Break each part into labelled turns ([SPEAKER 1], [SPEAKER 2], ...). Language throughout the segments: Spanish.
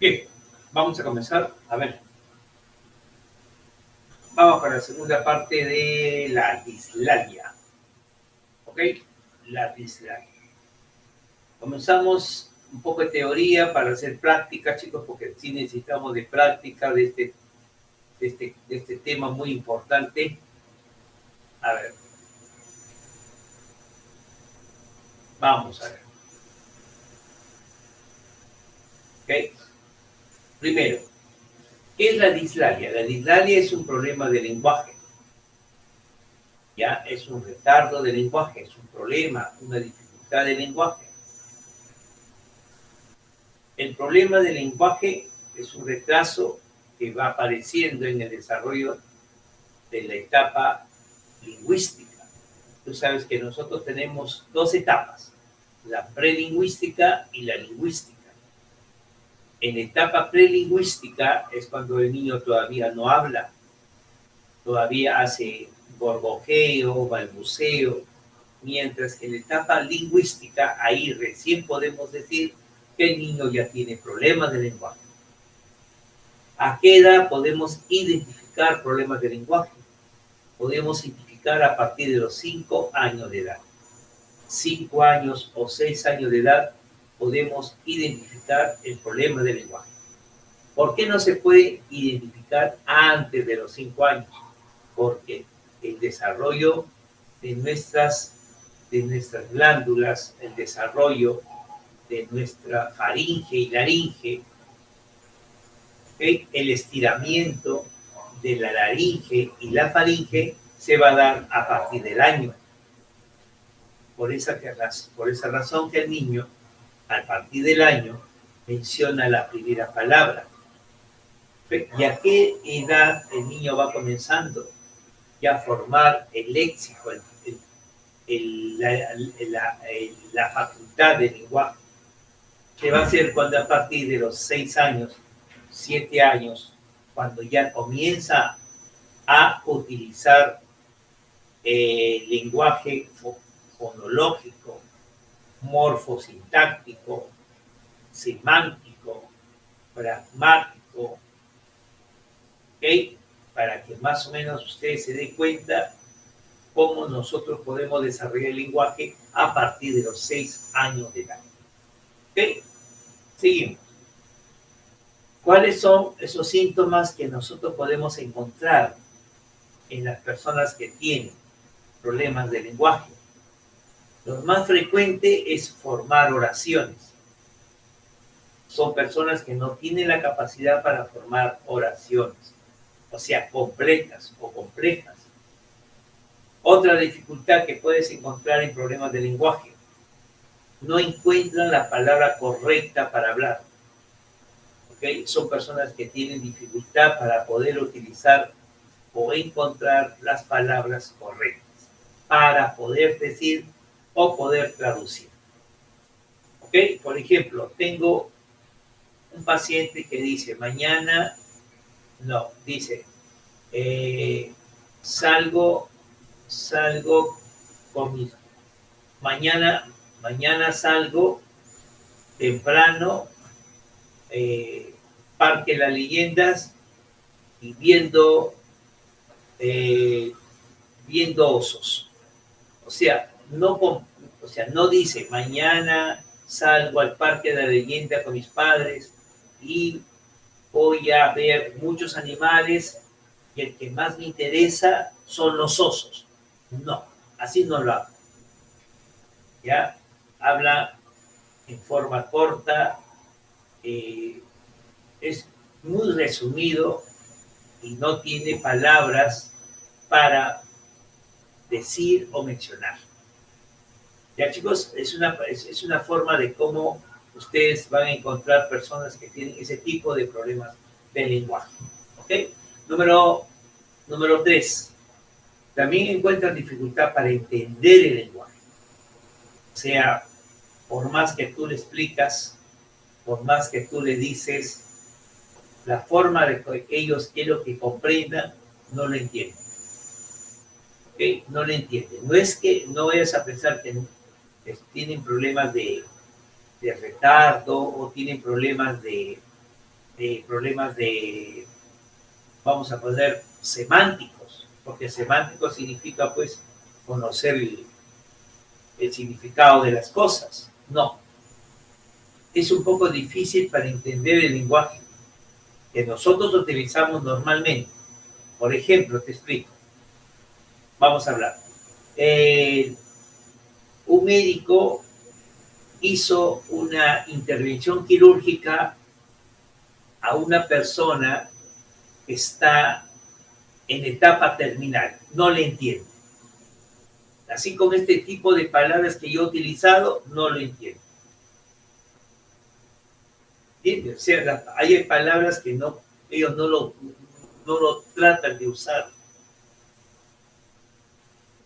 [SPEAKER 1] Bien, vamos a comenzar. A ver, vamos para la segunda parte de la dislalia. ¿Ok? La dislalia. Comenzamos un poco de teoría para hacer práctica, chicos, porque sí necesitamos de práctica de este tema muy importante. A ver. Vamos a ver. ¿Ok? Primero, ¿qué es la dislalia? La dislalia es un problema de lenguaje. Ya es un retardo de lenguaje, es un problema, una dificultad de lenguaje. El problema del lenguaje es un retraso que va apareciendo en el desarrollo de la etapa lingüística. Tú sabes que nosotros tenemos dos etapas, la prelingüística y la lingüística. En la etapa prelingüística es cuando el niño todavía no habla, todavía hace borbojeo, balbuceo, mientras que en la etapa lingüística, ahí recién podemos decir que el niño ya tiene problemas de lenguaje. ¿A qué edad podemos identificar problemas de lenguaje? Podemos identificar a partir de los 5 años de edad. 5 años o 6 años de edad podemos identificar el problema del lenguaje. ¿Por qué no se puede identificar antes de los 5 años? Porque el desarrollo de nuestras glándulas, el desarrollo de nuestra faringe y laringe, ¿okay? El estiramiento de la laringe y la faringe se va a dar a partir del año. Por esa razón que el niño, a partir del año, menciona la primera palabra. ¿Y a qué edad el niño va comenzando ya a formar el léxico, la facultad del lenguaje? Que va a ser cuando a partir de los 6 años, 7 años, cuando ya comienza a utilizar lenguaje fonológico, morfosintáctico, semántico, pragmático, ¿ok? Para que más o menos ustedes se den cuenta cómo nosotros podemos desarrollar el lenguaje a partir de los 6 años de edad. ¿Ok? Seguimos. ¿Cuáles son esos síntomas que nosotros podemos encontrar en las personas que tienen problemas de lenguaje? Lo más frecuente es formar oraciones. Son personas que no tienen la capacidad para formar oraciones, o sea, completas o complejas. Otra dificultad que puedes encontrar en problemas de lenguaje: no encuentran la palabra correcta para hablar. ¿Okay? Son personas que tienen dificultad para poder utilizar o encontrar las palabras correctas para poder decir o poder traducir. ¿Ok? Por ejemplo, tengo un paciente que dice, salgo con mis... Mañana salgo temprano, Parque Las Leyendas, y viendo osos. O sea, no dice, mañana salgo al Parque de la Leyenda con mis padres y voy a ver muchos animales y el que más me interesa son los osos. No, así no lo habla. Ya habla en forma corta, es muy resumido y no tiene palabras para decir o mencionar. Ya, chicos, es una forma de cómo ustedes van a encontrar personas que tienen ese tipo de problemas de lenguaje. ¿Ok? Número 3. También encuentran dificultad para entender el lenguaje. O sea, por más que tú le explicas, por más que tú le dices, la forma de que ellos quiero que comprendan, no lo entienden. ¿Ok? No lo entienden. No es que no vayas a pensar que tienen problemas de retardo o tienen problemas de problemas de, vamos a poner, semánticos, porque semántico significa pues conocer el significado de las cosas. No, es un poco difícil para entender el lenguaje que nosotros utilizamos normalmente. Por ejemplo, te explico. Vamos a hablar. Un médico hizo una intervención quirúrgica a una persona que está en etapa terminal. No le entiende. Así con este tipo de palabras que yo he utilizado, no lo entiendo. ¿Entiendes? O sea, hay palabras que no, ellos no lo tratan de usar.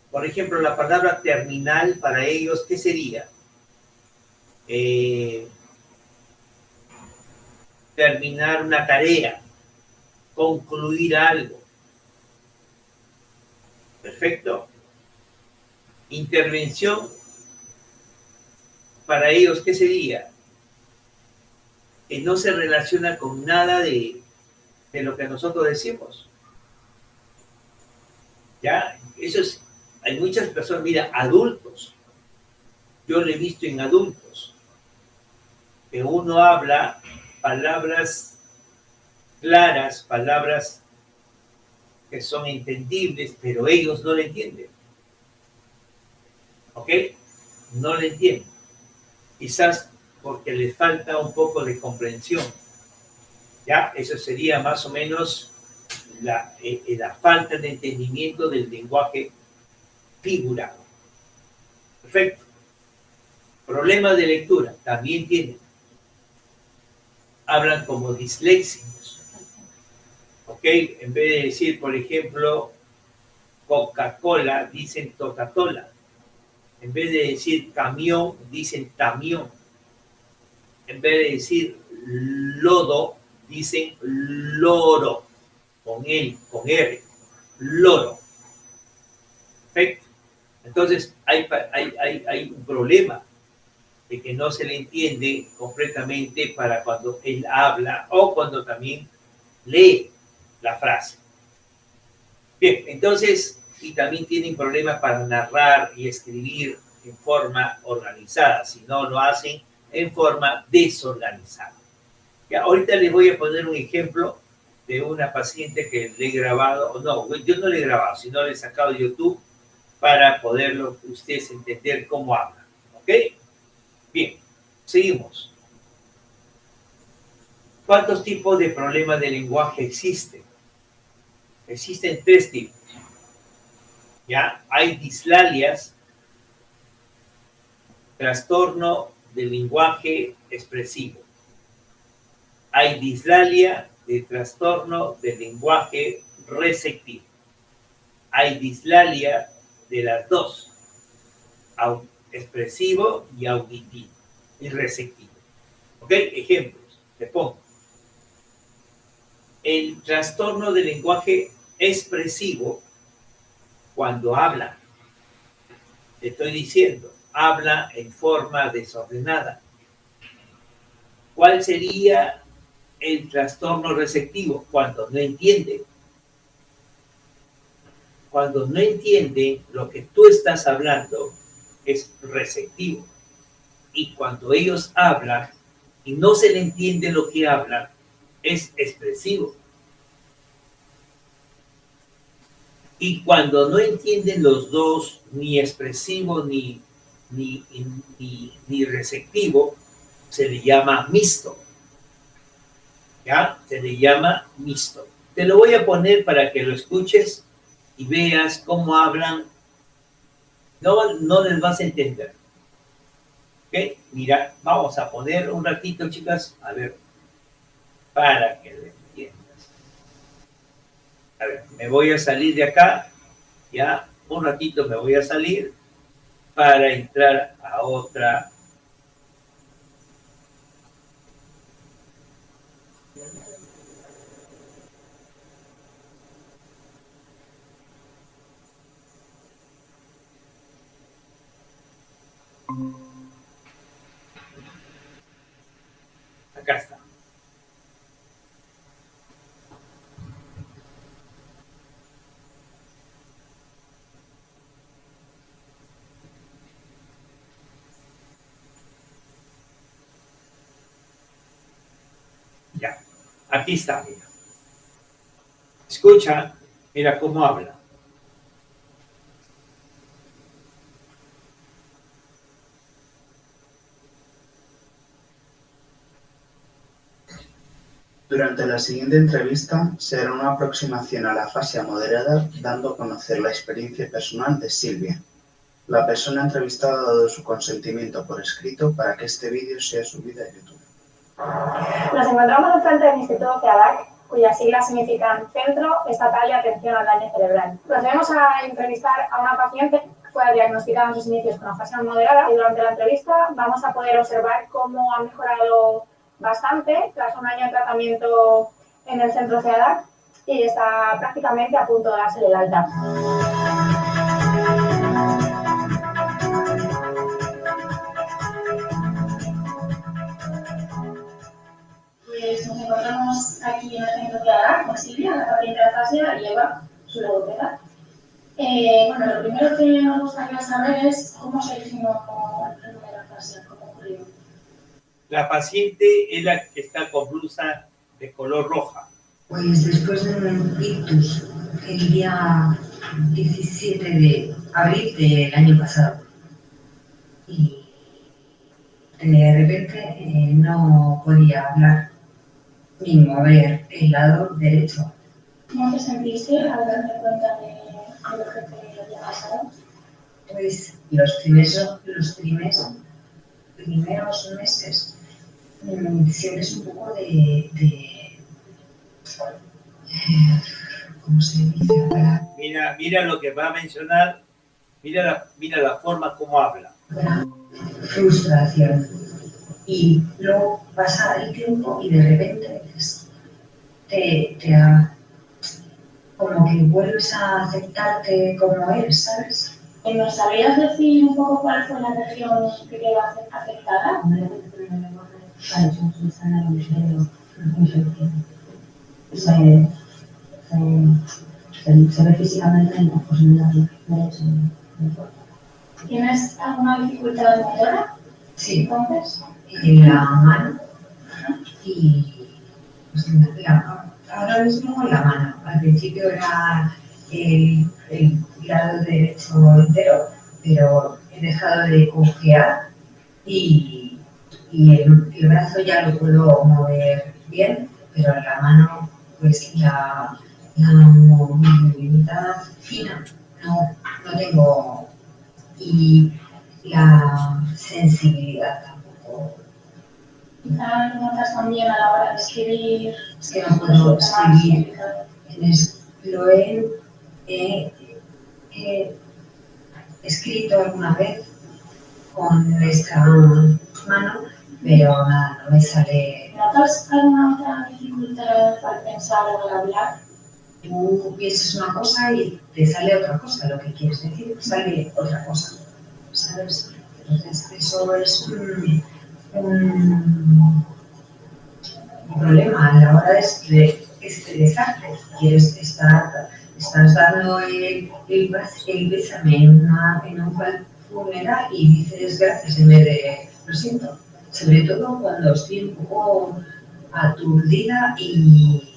[SPEAKER 1] Por ejemplo, la palabra terminal para ellos, ¿qué sería? Terminar una tarea, concluir algo. Perfecto. Intervención para ellos, ¿qué sería? Que no se relaciona con nada de lo que nosotros decimos. ¿Ya? Eso es, hay muchas personas, mira, adultos. Yo lo he visto en adultos, que uno habla palabras claras, palabras que son entendibles, pero ellos no lo entienden. ¿Ok? No lo entienden. Quizás porque les falta un poco de comprensión. ¿Ya? Eso sería más o menos la falta de entendimiento del lenguaje figurado. Perfecto. Problemas de lectura, también tienen. Hablan como disléxicos. ¿Ok? En vez de decir, por ejemplo, Coca-Cola, dicen Coca-Cola. En vez de decir camión, dicen tamión. En vez de decir lodo, dicen loro. Con él, con R. Loro. Perfecto. Entonces, hay un problema de que no se le entiende completamente para cuando él habla o cuando también lee la frase. Bien, entonces, y también tienen problemas para narrar y escribir en forma organizada, si no lo hacen en forma desorganizada. Ya, ahorita les voy a poner un ejemplo de una paciente que le he grabado, o no, yo no le he grabado, sino le he sacado de YouTube para poderlo ustedes entender cómo hablan. ¿Ok? Bien, seguimos. ¿Cuántos tipos de problemas de lenguaje existen? Existen 3 tipos. ¿Ya? Hay dislalias, trastorno del lenguaje expresivo. Hay dislalia de trastorno del lenguaje receptivo. Hay dislalia de las dos, expresivo y auditivo y receptivo. ¿Ok? Ejemplos, te pongo. El trastorno del lenguaje expresivo, cuando habla, te estoy diciendo, habla en forma desordenada. ¿Cuál sería el trastorno receptivo? Cuando no entiende. Cuando no entiende lo que tú estás hablando, es receptivo. Y cuando ellos hablan y no se le entiende lo que hablan, es expresivo. Y cuando no entienden los dos, ni expresivo ni receptivo, se le llama mixto. ¿Ya? Se le llama mixto. Te lo voy a poner para que lo escuches y veas cómo hablan. No les vas a entender. ¿Ok? Mira, vamos a poner un ratito, chicas, a ver, para que lo entiendas. A ver, me voy a salir de acá, ya, un ratito me voy a salir para entrar a otra. Acá está. Ya, aquí está, mira. Escucha, mira cómo habla.
[SPEAKER 2] Durante la siguiente entrevista será una aproximación a la fase moderada, dando a conocer la experiencia personal de Silvia. La persona entrevistada ha dado su consentimiento por escrito para que este vídeo sea subido a YouTube.
[SPEAKER 3] Nos encontramos enfrente del Instituto CEADAC, cuyas siglas significan Centro Estatal de Atención al Daño Cerebral. Procedemos a entrevistar a una paciente que fue diagnosticada en sus inicios con afasia moderada y durante la entrevista vamos a poder observar cómo ha mejorado bastante tras un año de tratamiento en el Centro CEADAC y está prácticamente a punto de darse el alta. Pues nos encontramos aquí en el Centro CEADAC con Silvia, la paciente de afasia, y Eva, su logopeda. Bueno, lo primero que nos gustaría saber es cómo se originó el primer afasia, cómo ocurrió.
[SPEAKER 1] La paciente es la que está con blusa de color roja.
[SPEAKER 4] Pues después de un ictus el día 17 de abril del año pasado. Y de repente no podía hablar ni mover el lado derecho.
[SPEAKER 3] ¿Cómo te sentiste al darte cuenta de lo que te había pasado?
[SPEAKER 4] Pues los primeros meses sientes un poco de ¿cómo se dice ahora?
[SPEAKER 1] Mira lo que va a mencionar, mira la forma como habla.
[SPEAKER 4] Frustración. Y luego pasa el tiempo y de repente como que vuelves a aceptarte como eres, ¿sabes?
[SPEAKER 3] ¿Nos sabrías decir un poco cuál fue la región que quedó afectada?
[SPEAKER 4] Se ve físicamente en la posibilidad de
[SPEAKER 3] ¿Tienes alguna dificultad motora?
[SPEAKER 4] Sí,
[SPEAKER 3] Entonces,
[SPEAKER 4] en la mano y pues, ahora mismo la mano. Al principio era el lado derecho entero, pero he dejado de cojear y el brazo ya lo puedo mover bien, pero la mano, pues la movilidad fina no tengo, y la sensibilidad tampoco.
[SPEAKER 3] quizá lo notas también a la hora de escribir.
[SPEAKER 4] Es que no puedo escribir. Lo he escrito alguna vez con esta mano, pero nada, no me sale.
[SPEAKER 3] ¿Notas alguna otra dificultad al pensar o al hablar?
[SPEAKER 4] Tú piensas una cosa y te sale otra cosa, lo que quieres decir, sale otra cosa, ¿sabes? Entonces, eso es un problema a la hora de expresarte. Quieres estás dando el pésame en un funeral y dices gracias en vez de lo siento. Sobre todo cuando estoy un poco aturdida y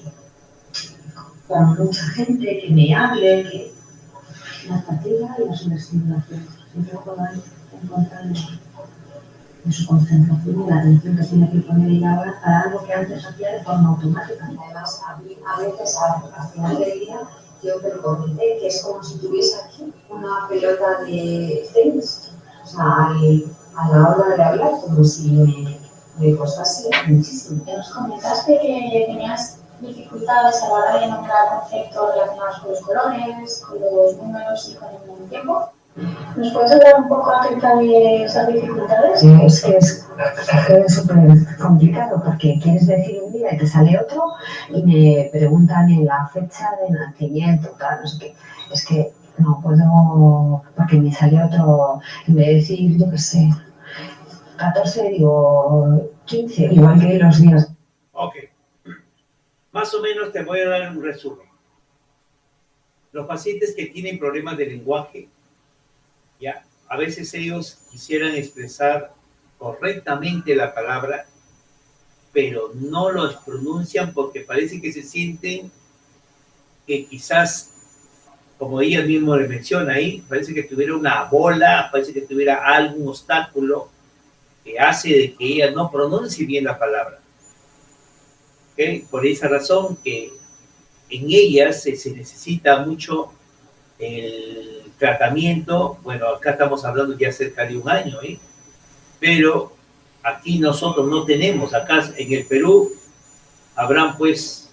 [SPEAKER 4] con mucha gente que me hable, que la fatiga y la sobreestimulación. Siempre puedo encontrar en su concentración y la atención que tiene que poner ella ahora para algo que antes hacía de forma automática. Además, a veces al final del día yo te lo comenté, que es como si tuviese aquí una pelota de tenis, o sea, a la hora de hablar, como si me costase muchísimo.
[SPEAKER 3] Nos comentaste que tenías dificultades a la hora de nombrar conceptos relacionados con los colores, con los números y con el tiempo. ¿Nos puedes hablar un poco acerca de esas dificultades?
[SPEAKER 4] Sí, es que es súper complicado porque quieres decir un día y te sale otro y me preguntan en la fecha de nacimiento, tal, no sé qué. Es que no puedo, porque me sale otro, en vez de decir, yo qué sé, 14, digo 15, igual que los días.
[SPEAKER 1] Ok. Más o menos te voy a dar un resumen. Los pacientes que tienen problemas de lenguaje, ya, a veces ellos quisieran expresar correctamente la palabra, pero no los pronuncian porque parece que se sienten que quizás, como ella misma le menciona ahí, parece que tuviera una bola, parece que tuviera algún obstáculo que hace de que ella no pronuncie bien la palabra. ¿Okay? Por esa razón que en ellas se necesita mucho el tratamiento. Bueno, acá estamos hablando ya cerca de un año, ¿eh? Pero aquí nosotros no tenemos, acá en el Perú habrán pues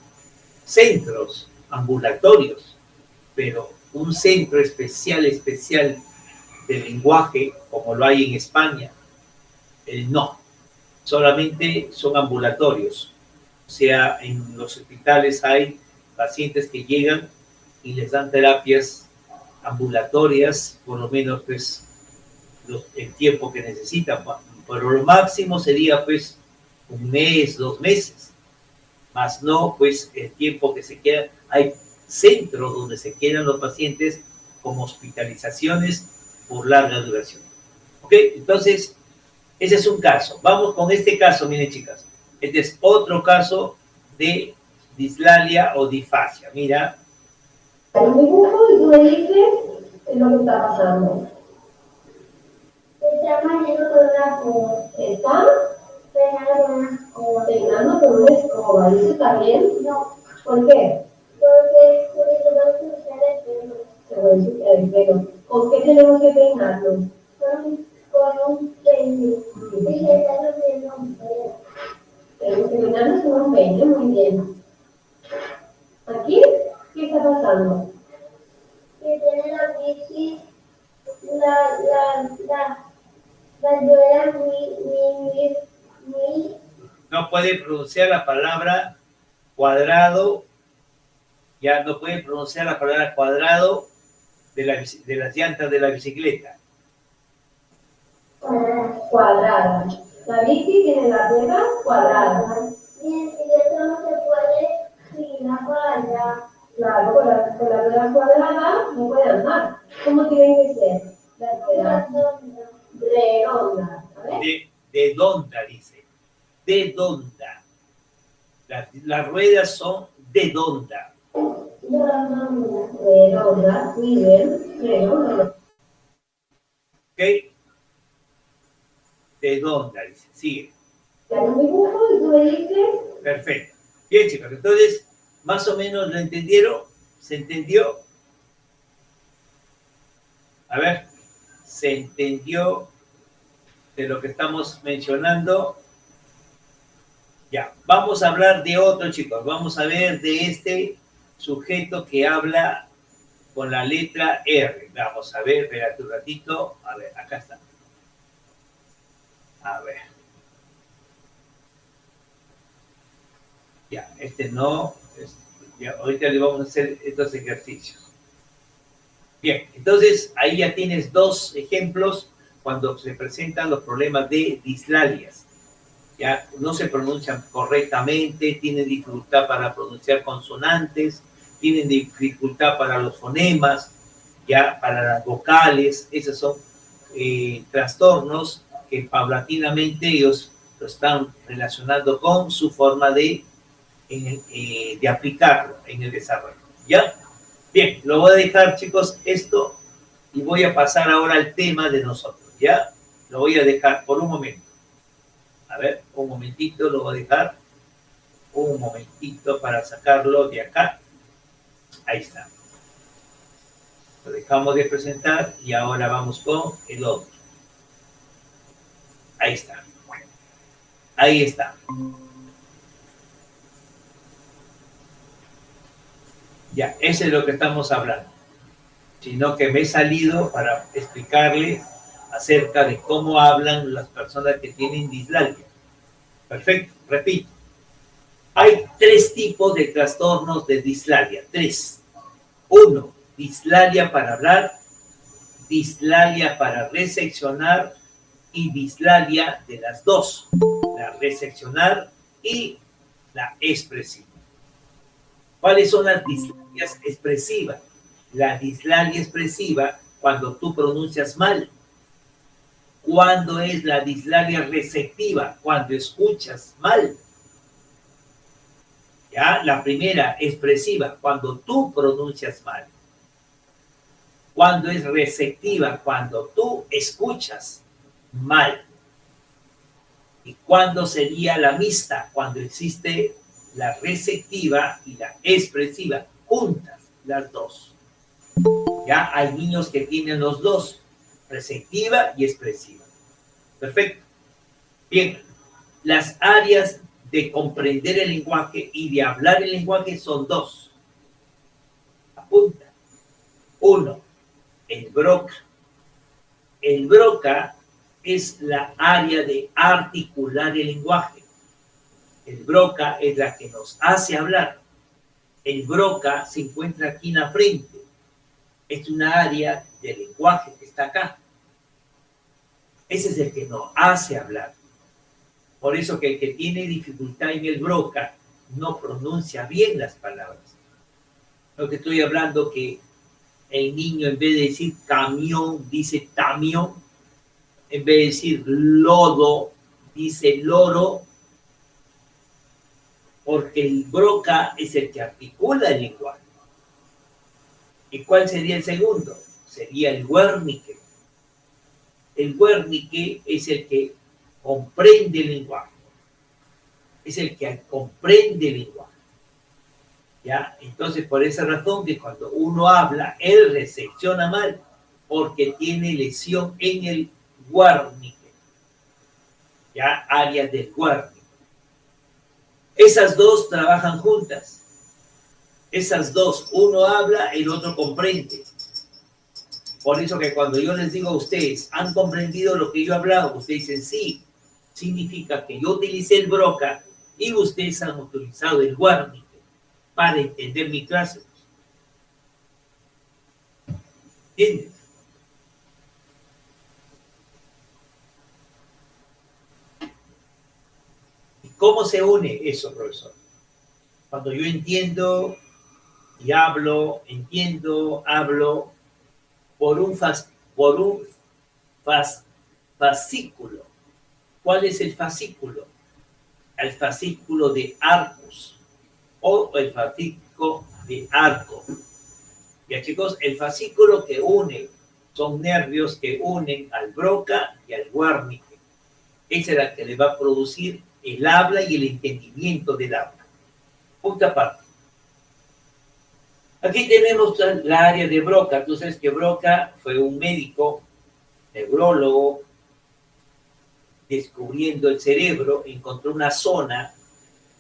[SPEAKER 1] centros ambulatorios, pero un centro especial de lenguaje como lo hay en España, no, solamente son ambulatorios. O sea, en los hospitales hay pacientes que llegan y les dan terapias ambulatorias, por lo menos pues el tiempo que necesitan, pero lo máximo sería pues un mes, 2 meses, más no pues el tiempo que se queda. Hay centros donde se quedan los pacientes como hospitalizaciones por larga duración. ¿Ok? Entonces, ese es un caso. Vamos con este caso, miren chicas. Este es otro caso de dislalia o disfasia. Mira.
[SPEAKER 5] Hay un dibujo y tú me dices lo que está pasando.
[SPEAKER 6] Está poniendo con una escoba.
[SPEAKER 5] ¿Está
[SPEAKER 6] Peinando con una escoba.
[SPEAKER 5] peinando con una escoba? ¿Y eso está bien?
[SPEAKER 6] No,
[SPEAKER 5] ¿Por qué?
[SPEAKER 6] porque se va a ensuciar el pelo.
[SPEAKER 5] Se va a ensuciar el pelo. ¿Con qué tenemos que peinarlo?
[SPEAKER 6] Con un peine. Y se está haciendo un pelo.
[SPEAKER 5] Tenemos que peinarnos con un peine, muy bien. ¿Aquí? ¿Qué está pasando?
[SPEAKER 6] Que tiene la bici, la rueda muy.
[SPEAKER 1] No puede pronunciar la palabra cuadrado, ya no puede pronunciar la palabra cuadrado de las llantas de la bicicleta.
[SPEAKER 5] Cuadrada. La bici tiene las ruedas cuadradas.
[SPEAKER 6] Y eso no se puede girar para allá.
[SPEAKER 5] Claro, con la rueda cuadrada no puede andar. ¿Cómo tienen que ser? Las ruedas redondas. ¿Sabes?
[SPEAKER 1] De donda, dice. De donda. Las ruedas son de donda.
[SPEAKER 5] Redondas, muy bien. Redondas.
[SPEAKER 1] ¿Ok? De donda, dice. Sigue.
[SPEAKER 5] Hay un dibujo y tú me dices.
[SPEAKER 1] Perfecto. Bien, chicos. Entonces, más o menos lo entendieron. ¿Se entendió? A ver. ¿Se entendió de lo que estamos mencionando? Ya. Vamos a hablar de otro, chicos. Vamos a ver de este sujeto que habla con la letra R. Vamos a ver, espérate un ratito. A ver, acá está. A ver. Ya, este no. Ya, ahorita le vamos a hacer estos ejercicios. Bien, entonces ahí ya tienes 2 ejemplos cuando se presentan los problemas de dislalias. Ya no se pronuncian correctamente, tienen dificultad para pronunciar consonantes, tienen dificultad para los fonemas, ya para las vocales. Esos son trastornos que paulatinamente ellos lo están relacionando con su forma de aplicarlo en el desarrollo. ¿Ya? Bien, lo voy a dejar, chicos, esto, y voy a pasar ahora al tema de nosotros. ¿Ya? Lo voy a dejar por un momento. A ver, un momentito, lo voy a dejar. Un momentito para sacarlo de acá. Ahí está. Lo dejamos de presentar y ahora vamos con el otro. Ahí está. Ahí está. Ya, eso es lo que estamos hablando. Sino que me he salido para explicarles acerca de cómo hablan las personas que tienen dislalia. Perfecto, repito. Hay 3 tipos de trastornos de dislalia. 3. 1, dislalia para hablar, dislalia para recepcionar y dislalia de las 2. La recepcionar y la expresiva. ¿Cuáles son las dislalias expresivas? La dislalia expresiva cuando tú pronuncias mal. ¿Cuándo es la dislalia receptiva? Cuando escuchas mal. ¿Ya? La primera, expresiva, cuando tú pronuncias mal. Cuando es receptiva, cuando tú escuchas mal. ¿Y cuándo sería la mixta? Cuando existe la receptiva y la expresiva, juntas las dos. Ya hay niños que tienen los dos, receptiva y expresiva. Perfecto. Bien, las áreas de comprender el lenguaje y de hablar el lenguaje son dos. Apunta. Uno, el Broca. El Broca es la área de articular el lenguaje. El Broca es la que nos hace hablar. El Broca se encuentra aquí en la frente. Es una área del lenguaje que está acá. Ese es el que nos hace hablar. Por eso que el que tiene dificultad en el Broca no pronuncia bien las palabras. Lo que estoy hablando que el niño en vez de decir camión, dice tamión. En vez de decir lodo, dice loro. Porque el Broca es el que articula el lenguaje. ¿Y cuál sería el segundo? Sería el Wernicke. El Wernicke es el que comprende el lenguaje. Es el que comprende el lenguaje. ¿Ya? Entonces, por esa razón que cuando uno habla, él recepciona mal, porque tiene lesión en el Wernicke. ¿Ya? Áreas del Wernicke. Esas dos trabajan juntas. Esas dos, uno habla, el otro comprende. Por eso que cuando yo les digo a ustedes, ¿han comprendido lo que yo he hablado? Ustedes dicen sí. Significa que yo utilicé el Broca y ustedes han utilizado el Wernicke para entender mi clase. ¿Entiendes? ¿Y cómo se une eso, profesor? Cuando yo entiendo y hablo, entiendo, hablo por un fascículo. ¿Cuál es el fascículo? El fascículo de arcos o el fascículo de arco. Ya chicos, el fascículo que une son nervios que unen al Broca y al Wernicke. Esa es la que le va a producir el habla y el entendimiento del habla. Punto aparte. Aquí tenemos la área de Broca. Tú sabes que Broca fue un médico, neurólogo, descubriendo el cerebro, encontró una zona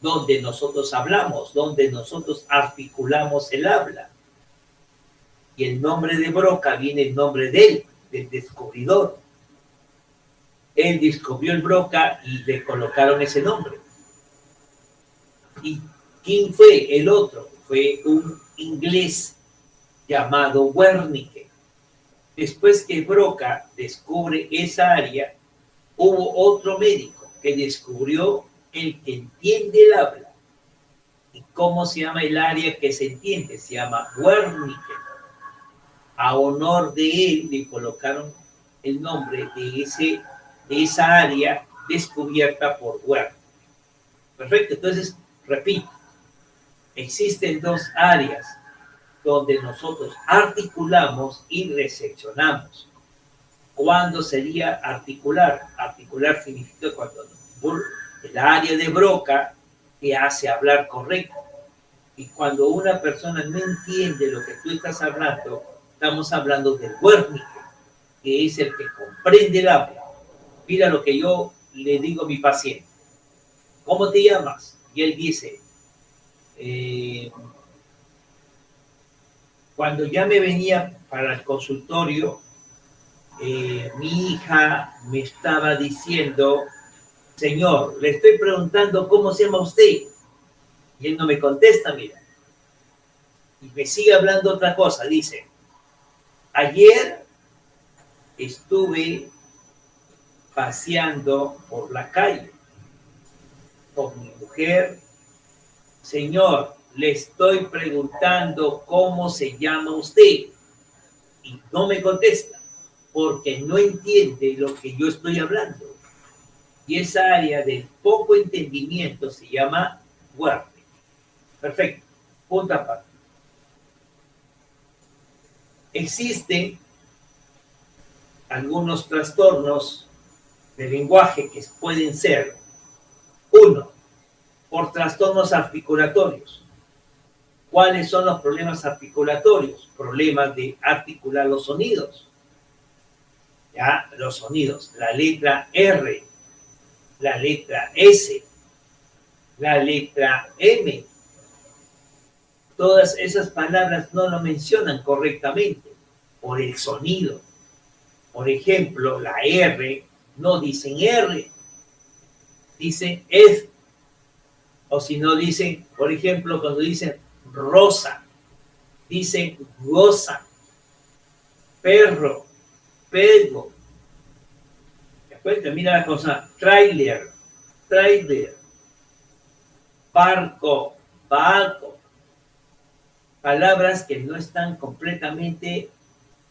[SPEAKER 1] donde nosotros hablamos, donde nosotros articulamos el habla. Y el nombre de Broca viene el nombre de él, del descubridor. Él descubrió el Broca y le colocaron ese nombre. ¿Y quién fue el otro? Fue un inglés llamado Wernicke. Después que Broca descubre esa área, hubo otro médico que descubrió el que entiende el habla. ¿Y cómo se llama el área que se entiende? Se llama Wernicke. A honor de él le colocaron el nombre de esa área descubierta por Wernicke. Perfecto, entonces, repito, existen dos áreas donde nosotros articulamos y recepcionamos. ¿Cuándo sería articular? Articular significa cuando el área de Broca te hace hablar correcto. Y cuando una persona no entiende lo que tú estás hablando, estamos hablando del Wernicke, que es el que comprende el habla. Mira lo que yo le digo a mi paciente. ¿Cómo te llamas? Y él dice, cuando ya me venía para el consultorio, mi hija me estaba diciendo, señor, le estoy preguntando cómo se llama usted. Y él no me contesta, mira. Y me sigue hablando otra cosa, dice, ayer estuve paseando por la calle con mi mujer. Señor, le estoy preguntando cómo se llama usted. Y no me contesta, porque no entiende lo que yo estoy hablando. Y esa área del poco entendimiento se llama Wernicke. Perfecto. Punto aparte. Existen algunos trastornos de lenguaje que pueden ser, uno, por trastornos articulatorios. ¿Cuáles son los problemas articulatorios? Problemas de articular los sonidos. Ya, los sonidos. La letra R, la letra S, la letra M. Todas esas palabras no lo mencionan correctamente por el sonido. Por ejemplo, la R no dicen R, dicen F. O si no dicen, por ejemplo, cuando dicen rosa, dicen goza, perro, perro. ¿Te cuenta? Mira la cosa, trailer, barco, barco. Palabras que no están completamente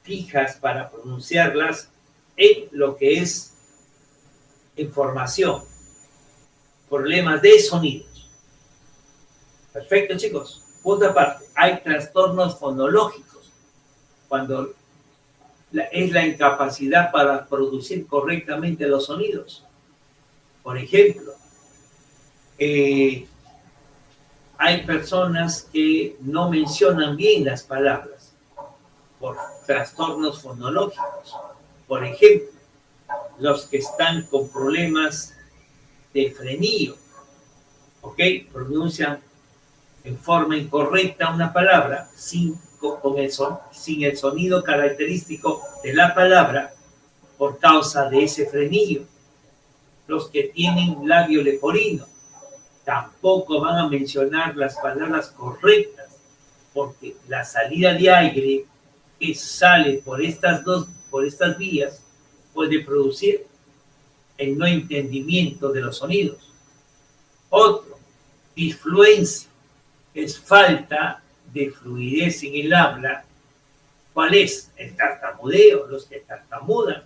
[SPEAKER 1] fijas para pronunciarlas en lo que es información. Problemas de sonidos. Perfecto, chicos. Punto aparte. Hay trastornos fonológicos. Cuando es la incapacidad para producir correctamente los sonidos. Por ejemplo, hay personas que no mencionan bien las palabras por trastornos fonológicos. Por ejemplo, los que están con problemas de frenillo, ¿ok? Pronuncian en forma incorrecta una palabra sin el sonido característico de la palabra por causa de ese frenillo. Los que tienen labio leporino tampoco van a mencionar las palabras correctas porque la salida de aire que sale por estas vías puede producir el no entendimiento de los sonidos. Otro, disfluencia, es falta de fluidez en el habla. ¿Cuál es? El tartamudeo, los que tartamudan.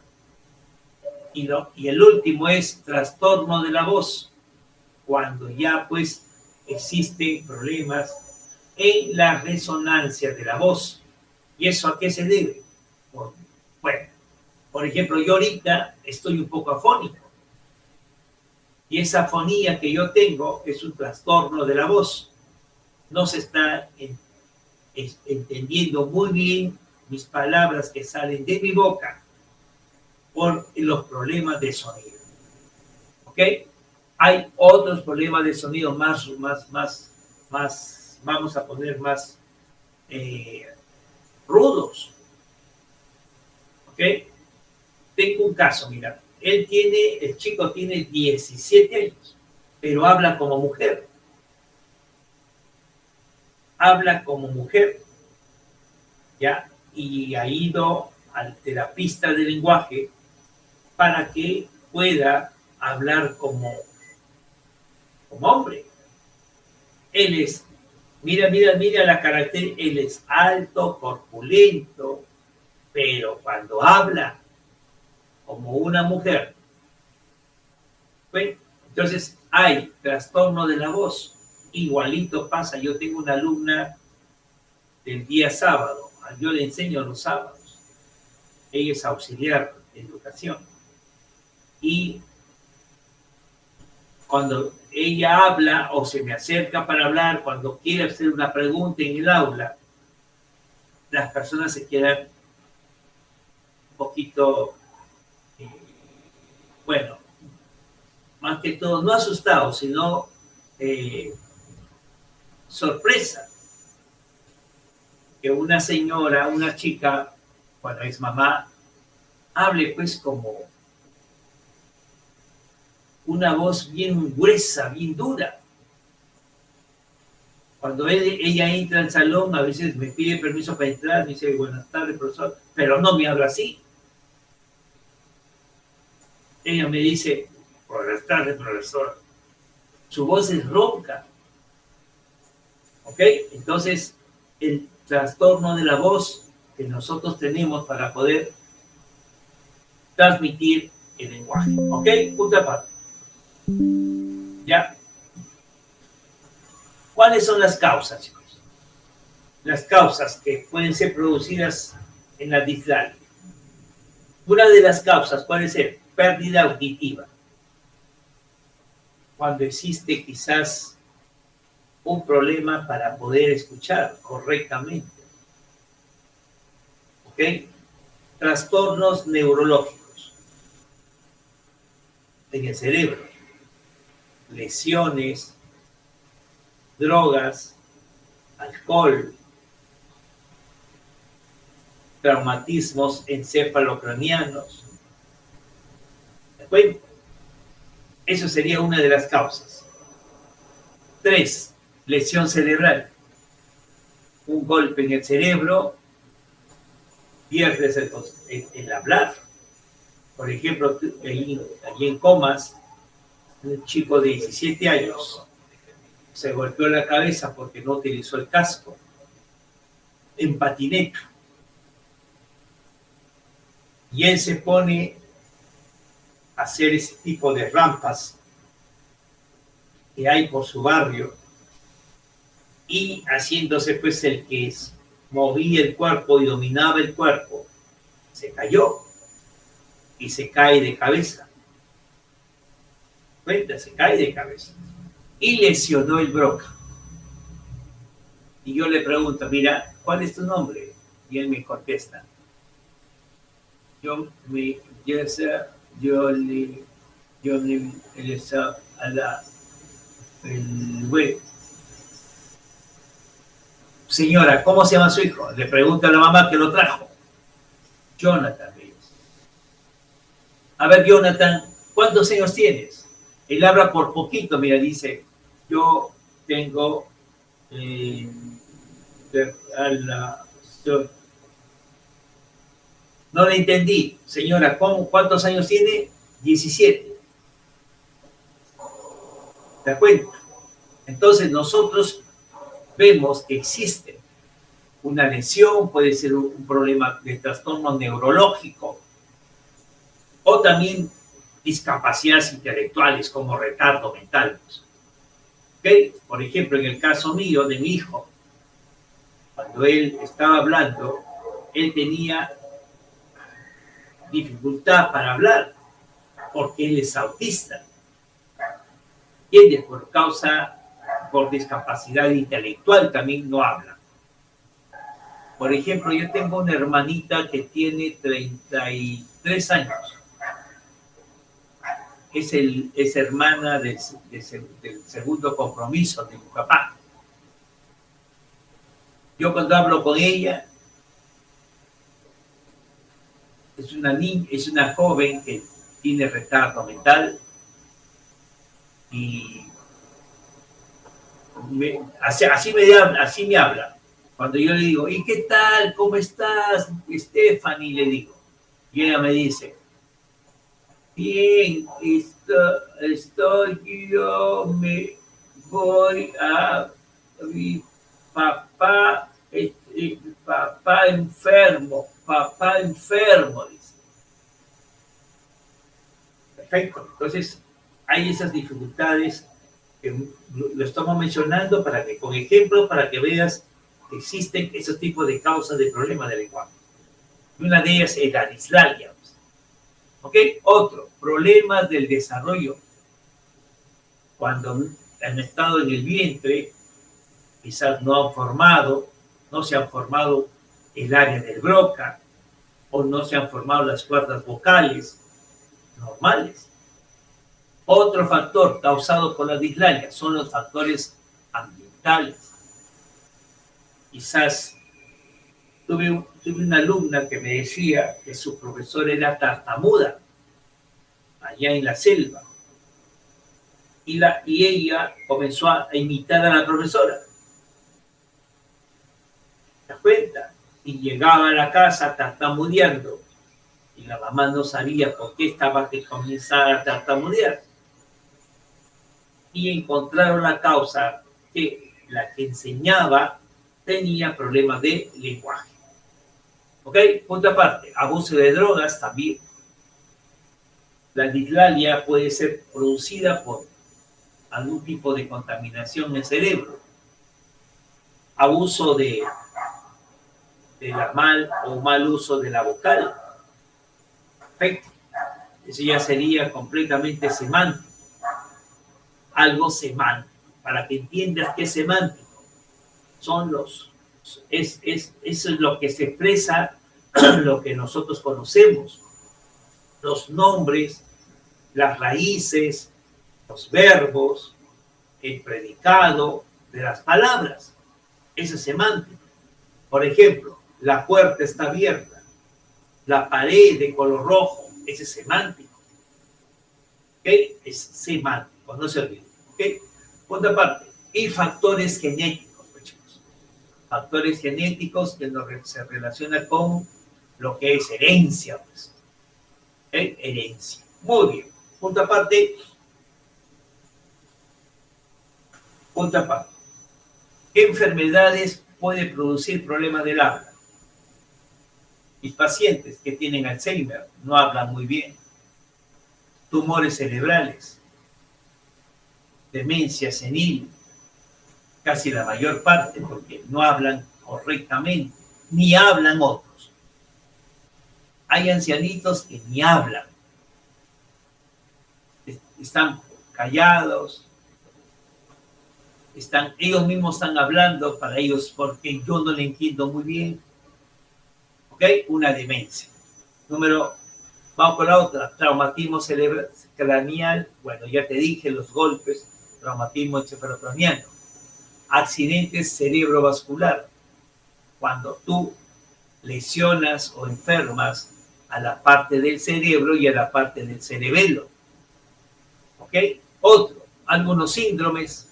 [SPEAKER 1] Y el último es trastorno de la voz, cuando ya pues existen problemas en la resonancia de la voz. ¿Y eso a qué se debe? Bueno, por ejemplo, yo ahorita estoy un poco afónico. Y esa afonía que yo tengo es un trastorno de la voz. No se está entendiendo muy bien mis palabras que salen de mi boca por los problemas de sonido. ¿Ok? Hay otros problemas de sonido más vamos a poner más rudos. ¿Ok? Tengo un caso, mira. El chico tiene 17 años, pero habla como mujer. Habla como mujer, ¿ya? Y ha ido al terapista de lenguaje para que pueda hablar como hombre. Él es, mira la característica, él es alto, corpulento, pero cuando habla como una mujer, ¿ven? Entonces hay trastorno de la voz. Igualito pasa, yo tengo una alumna del día sábado, yo le enseño los sábados, ella es auxiliar de educación, y cuando ella habla o se me acerca para hablar, cuando quiere hacer una pregunta en el aula, las personas se quedan un poquito, bueno, más que todo, no asustados, sino sorpresa. Que una señora, una chica, cuando es mamá, hable pues como una voz bien gruesa, bien dura. Cuando ella entra al salón, a veces me pide permiso para entrar, me dice, buenas tardes, profesor, pero no me habla así. Ella me dice, buenas tardes, profesor. Su voz es ronca. ¿Ok? Entonces, el trastorno de la voz que nosotros tenemos para poder transmitir el lenguaje. ¿Ok? Punto aparte. ¿Ya? ¿Cuáles son las causas, chicos? Las causas que pueden ser producidas en la dislalia. Una de las causas puede ser pérdida auditiva. Cuando existe quizás un problema para poder escuchar correctamente. ¿Ok? Trastornos neurológicos en el cerebro, lesiones, drogas, alcohol, traumatismos encefalocranianos. ¿De acuerdo? Eso sería una de las causas. 3. Lesión cerebral. Un golpe en el cerebro, pierdes el hablar. Por ejemplo, allí en Comas, un chico de 17 años se golpeó la cabeza porque no utilizó el casco en patineta. Y él se pone a hacer ese tipo de rampas que hay por su barrio y haciéndose pues el que movía el cuerpo y dominaba el cuerpo, se cayó y se cae de cabeza. Cuenta, se cae de cabeza y lesionó el Broca. Y yo le pregunto, mira, ¿cuál es tu nombre? Y él me contesta, señora, ¿cómo se llama su hijo? Le pregunta a la mamá que lo trajo. Jonathan. A ver, Jonathan, ¿cuántos años tienes? Él habla por poquito, mira, dice, yo tengo no le entendí, señora, ¿cuántos años tiene? 17. ¿Te das cuenta? Entonces nosotros vemos que existe una lesión, puede ser un problema de trastorno neurológico o también discapacidades intelectuales como retardo mental. ¿Okay? Por ejemplo, en el caso mío, de mi hijo, cuando él estaba hablando, él tenía dificultad para hablar porque él es autista. ¿Entiendes? Por discapacidad intelectual también no habla. Por ejemplo, yo tengo una hermanita que tiene 33 años. Es hermana del segundo compromiso de mi papá. Yo cuando hablo con ella, es una joven que tiene retardo mental y así me habla. Cuando yo le digo, ¿y qué tal? ¿Cómo estás, Stephanie? Le digo. Y ella me dice, bien, yo me voy a mi papá enfermo, dice. Perfecto. Entonces, hay esas dificultades que lo estamos mencionando para que, con ejemplo, para que veas que existen esos tipos de causas de problemas de lenguaje. Y una de ellas es la dislalia. ¿Ok? Otro, problemas del desarrollo. Cuando han estado en el vientre, quizás no se han formado el área del Broca, o no se han formado las cuerdas vocales normales. Otro factor causado por la dislalia son los factores ambientales. Quizás tuve una alumna que me decía que su profesor era tartamuda allá en la selva. Y ella comenzó a imitar a la profesora. ¿Te das cuenta? Y llegaba a la casa tartamudeando. Y la mamá no sabía por qué estaba que comenzara a tartamudear. Y encontraron la causa que la que enseñaba tenía problemas de lenguaje. ¿Ok? Punto aparte, abuso de drogas también. La dislalia puede ser producida por algún tipo de contaminación en el cerebro. abuso de la mal uso de la vocal. Perfecto. Eso ya sería completamente semántico. Algo semántico. Para que entiendas qué es semántico. Eso es lo que se expresa, lo que nosotros conocemos. Los nombres, las raíces, los verbos, el predicado de las palabras. Eso es semántico. Por ejemplo, la puerta está abierta. La pared de color rojo. Ese es semántico. ¿Ok? Es semántico, no se olviden. ¿Ok? Por otra parte, y factores genéticos, pues, chicos. Factores genéticos que se relacionan con lo que es herencia, pues. Herencia. Muy bien. Punto aparte. ¿Qué enfermedades puede producir problemas del habla? Mis pacientes que tienen Alzheimer no hablan muy bien. Tumores cerebrales, demencia senil, casi la mayor parte, porque no hablan correctamente, ni hablan otros. Hay ancianitos que ni hablan. Están callados, ellos mismos están hablando para ellos porque yo no le entiendo muy bien. ¿Ok? Una demencia. Vamos con la otra, traumatismo craneal. Bueno, ya te dije los golpes, traumatismo encefalocraniano. Accidentes cerebrovascular. Cuando tú lesionas o enfermas a la parte del cerebro y a la parte del cerebelo. ¿Ok? Otro, algunos síndromes.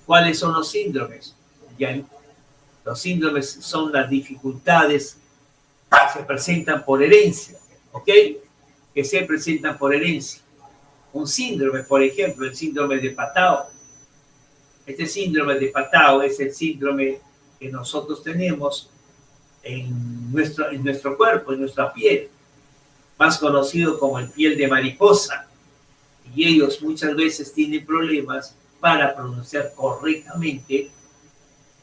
[SPEAKER 1] ¿Cuáles son los síndromes? Los síndromes son las dificultades que se presentan por herencia, ¿ok? Que se presentan por herencia. Un síndrome, por ejemplo, el síndrome de Patau. Este síndrome de Patau es el síndrome que nosotros tenemos en nuestro cuerpo, en nuestra piel, más conocido como el piel de mariposa. Y ellos muchas veces tienen problemas para pronunciar correctamente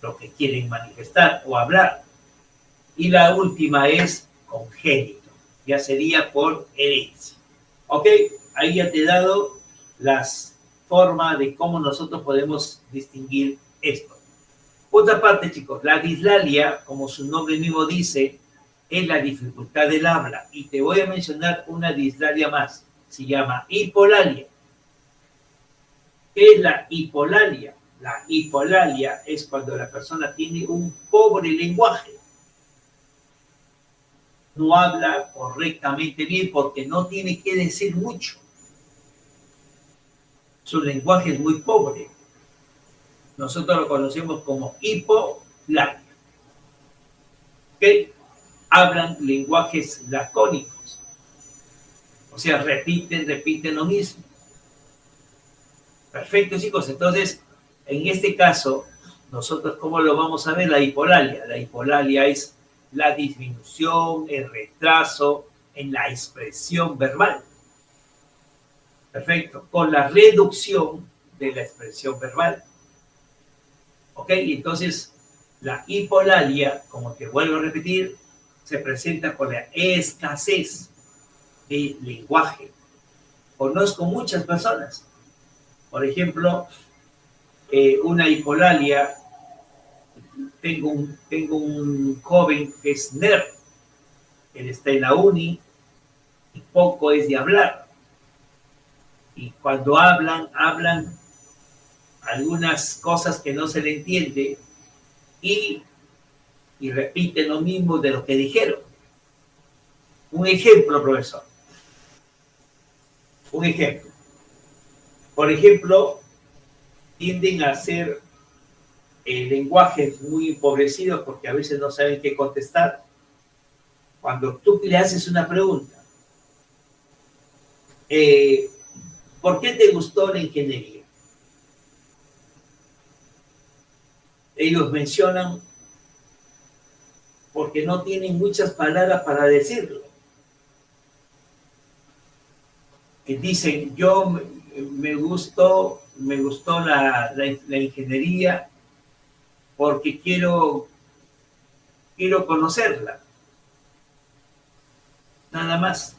[SPEAKER 1] lo que quieren manifestar o hablar. Y la última es congénito, ya sería por herencia. ¿Ok? Ahí ya te he dado las formas de cómo nosotros podemos distinguir esto. Otra parte, chicos, la dislalia, como su nombre mismo dice, es la dificultad del habla. Y te voy a mencionar una dislalia más. Se llama hipolalia. ¿Qué es la hipolalia? La hipolalia es cuando la persona tiene un pobre lenguaje. No habla correctamente bien porque no tiene que decir mucho. Su lenguaje es muy pobre. Nosotros lo conocemos como hipolalia. ¿Ok? Hablan lenguajes lacónicos. O sea, repiten lo mismo. Perfecto, chicos. Entonces, en este caso, nosotros, ¿cómo lo vamos a ver? La hipolalia. La hipolalia es la disminución, el retraso en la expresión verbal. Perfecto. Con la reducción de la expresión verbal. ¿Ok? Y entonces, la hipolalia, como te vuelvo a repetir, se presenta con la escasez de lenguaje. Conozco muchas personas. Por ejemplo, una hipolalia, tengo un joven que es nerd, él está en la uni y poco es de hablar. Y cuando hablan algunas cosas que no se le entiende y repiten lo mismo de lo que dijeron. Un ejemplo, profesor. Un ejemplo. Por ejemplo, tienden a ser lenguajes muy empobrecidos porque a veces no saben qué contestar. Cuando tú le haces una pregunta, ¿por qué te gustó la ingeniería? Ellos mencionan porque no tienen muchas palabras para decirlo. Y dicen, me gustó la ingeniería porque quiero conocerla. Nada más.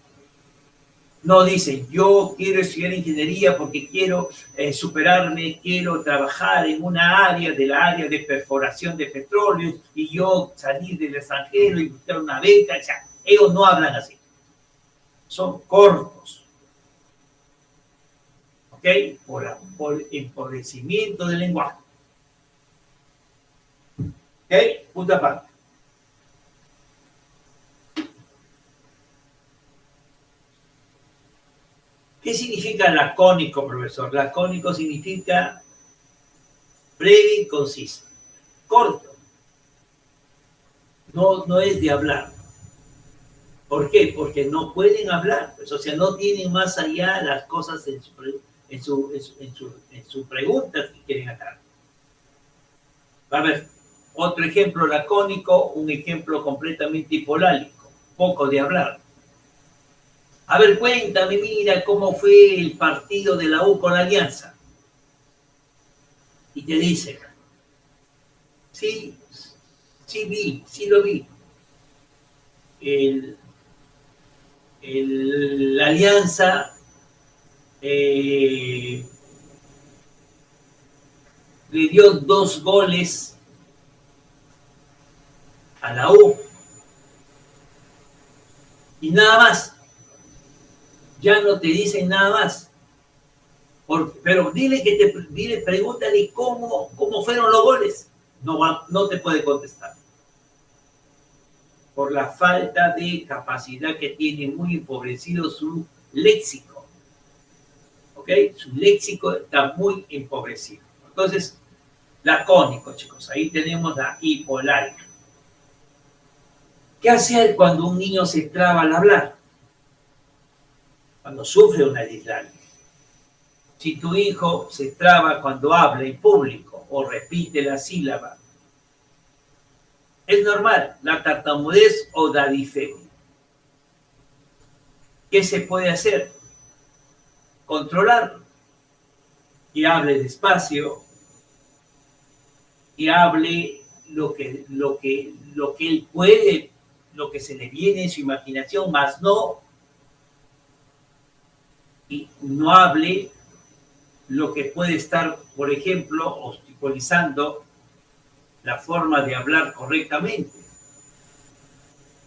[SPEAKER 1] No dicen, yo quiero estudiar ingeniería porque quiero superarme, quiero trabajar en una área de perforación de petróleo y yo salir del extranjero y buscar una beca. O sea, ellos no hablan así. Son cortos. ¿Ok? Por empobrecimiento del lenguaje. ¿Ok? Punto aparte. ¿Qué significa lacónico, profesor? Lacónico significa breve y conciso. Corto. No es de hablar. ¿Por qué? Porque no pueden hablar. Pues, o sea, no tienen más allá las cosas en su pregunta que quieren aclarar. A ver, otro ejemplo lacónico, un ejemplo completamente hipolálico. Poco de hablar. A ver, cuéntame, mira, cómo fue el partido de la U con la Alianza. Y te dice, sí lo vi. La Alianza le dio 2 goles a la U. Y nada más. Ya no te dicen nada más. Pero pregúntale cómo fueron los goles. No te puede contestar. Por la falta de capacidad que tiene, muy empobrecido su léxico. ¿Ok? Su léxico está muy empobrecido. Entonces, lacónico, chicos. Ahí tenemos la hipolálica. ¿Qué hacer cuando un niño se traba al hablar? Cuando sufre una dislalia. Si tu hijo se traba cuando habla en público o repite la sílaba, es normal, la tartamudez o dadifemia. ¿Qué se puede hacer? Controlarlo. Y hable despacio, y hable lo que él puede, lo que se le viene en su imaginación, más no. Y no hable lo que puede estar, por ejemplo, obstaculizando la forma de hablar correctamente.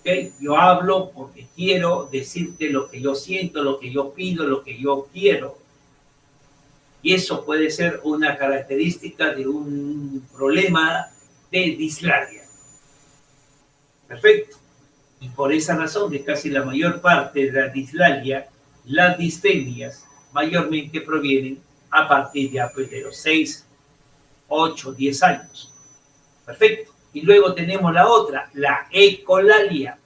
[SPEAKER 1] ¿Okay? Yo hablo porque quiero decirte lo que yo siento, lo que yo pido, lo que yo quiero. Y eso puede ser una característica de un problema de dislalia. Perfecto. Y por esa razón, de casi la mayor parte de la dislalia, las disfemias mayormente provienen a partir de los 6, 8, 10 años. Perfecto. Y luego tenemos la otra, la ecolalia.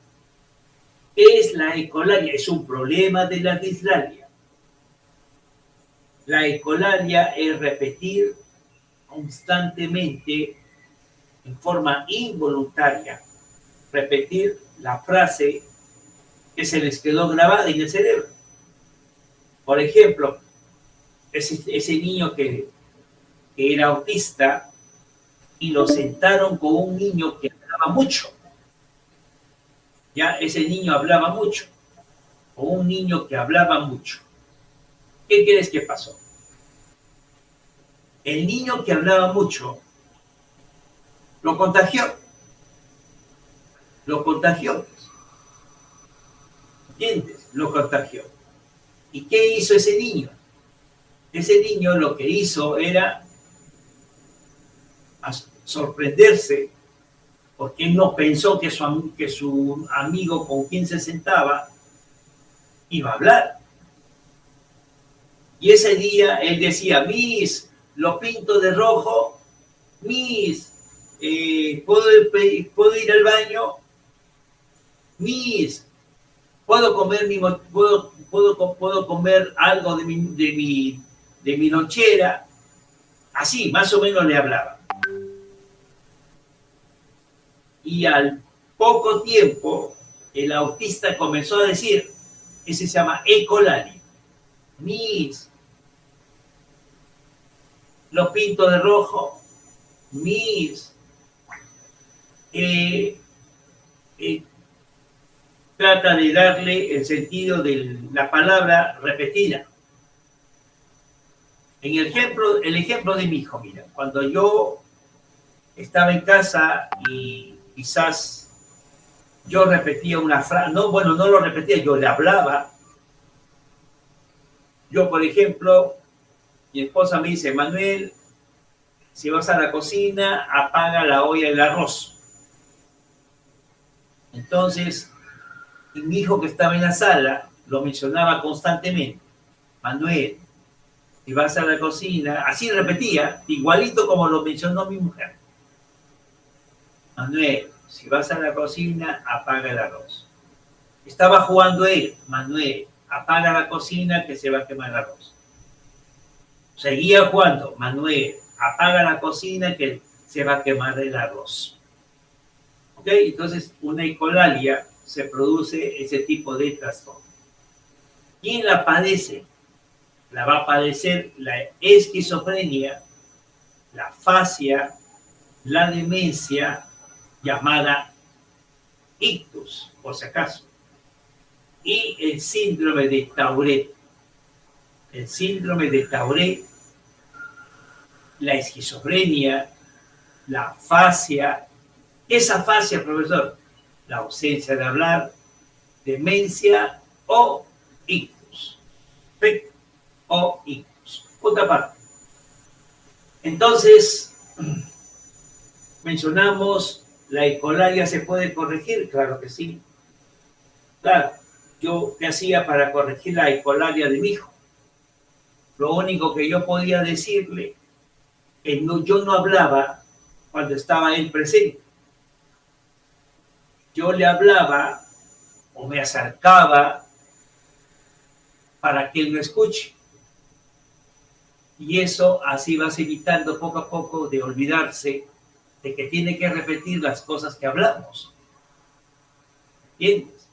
[SPEAKER 1] ¿Qué es la ecolalia? Es un problema de la dislalia. La ecolalia es repetir constantemente, en forma involuntaria, repetir la frase que se les quedó grabada en el cerebro. Por ejemplo, ese niño que era autista y lo sentaron con un niño que hablaba mucho. Ya ese niño hablaba mucho. O un niño que hablaba mucho. ¿Qué crees que pasó? El niño que hablaba mucho lo contagió. ¿Entiendes? Lo contagió. ¿Y qué hizo ese niño? Ese niño lo que hizo era sorprenderse porque él no pensó que su amigo con quien se sentaba iba a hablar. Y ese día él decía, Miss, lo pinto de rojo, Miss, ¿puedo ir al baño? Miss, ¿puedo comer algo de mi lonchera? Así, más o menos le hablaba. Y al poco tiempo, el autista comenzó a decir, ese se llama ecolalia. Miss, lo pinto de rojo. Miss, trata de darle el sentido de la palabra repetida. En el ejemplo de mi hijo, mira, cuando yo estaba en casa y quizás yo repetía una frase, no lo repetía, yo le hablaba. Yo, por ejemplo, mi esposa me dice, Manuel, si vas a la cocina, apaga la olla del arroz. Entonces, mi hijo que estaba en la sala lo mencionaba constantemente. Manuel, si vas a la cocina, así repetía, igualito como lo mencionó mi mujer. Manuel, si vas a la cocina, apaga el arroz. Estaba jugando él. Manuel, apaga la cocina que se va a quemar el arroz. Seguía jugando. Manuel, apaga la cocina que se va a quemar el arroz. ¿Ok? Entonces, una ecolalia se produce ese tipo de trastorno. ¿Quién la padece? La va a padecer la esquizofrenia, la afasia, la demencia, llamada ictus, por si acaso, y el síndrome de Tourette. El síndrome de Tourette, la esquizofrenia, la afasia. Esa afasia, profesor, la ausencia de hablar, demencia o ictus. ¿Sí? O ictus. Otra parte. Entonces, mencionamos, ¿la ecolalia se puede corregir? Claro que sí. Claro, yo qué hacía para corregir la ecolalia de mi hijo. Lo único que yo podía decirle, que yo no hablaba cuando estaba él presente. Yo le hablaba o me acercaba para que él me escuche. Y eso así vas evitando poco a poco de olvidarse de que tiene que repetir las cosas que hablamos. ¿Entiendes?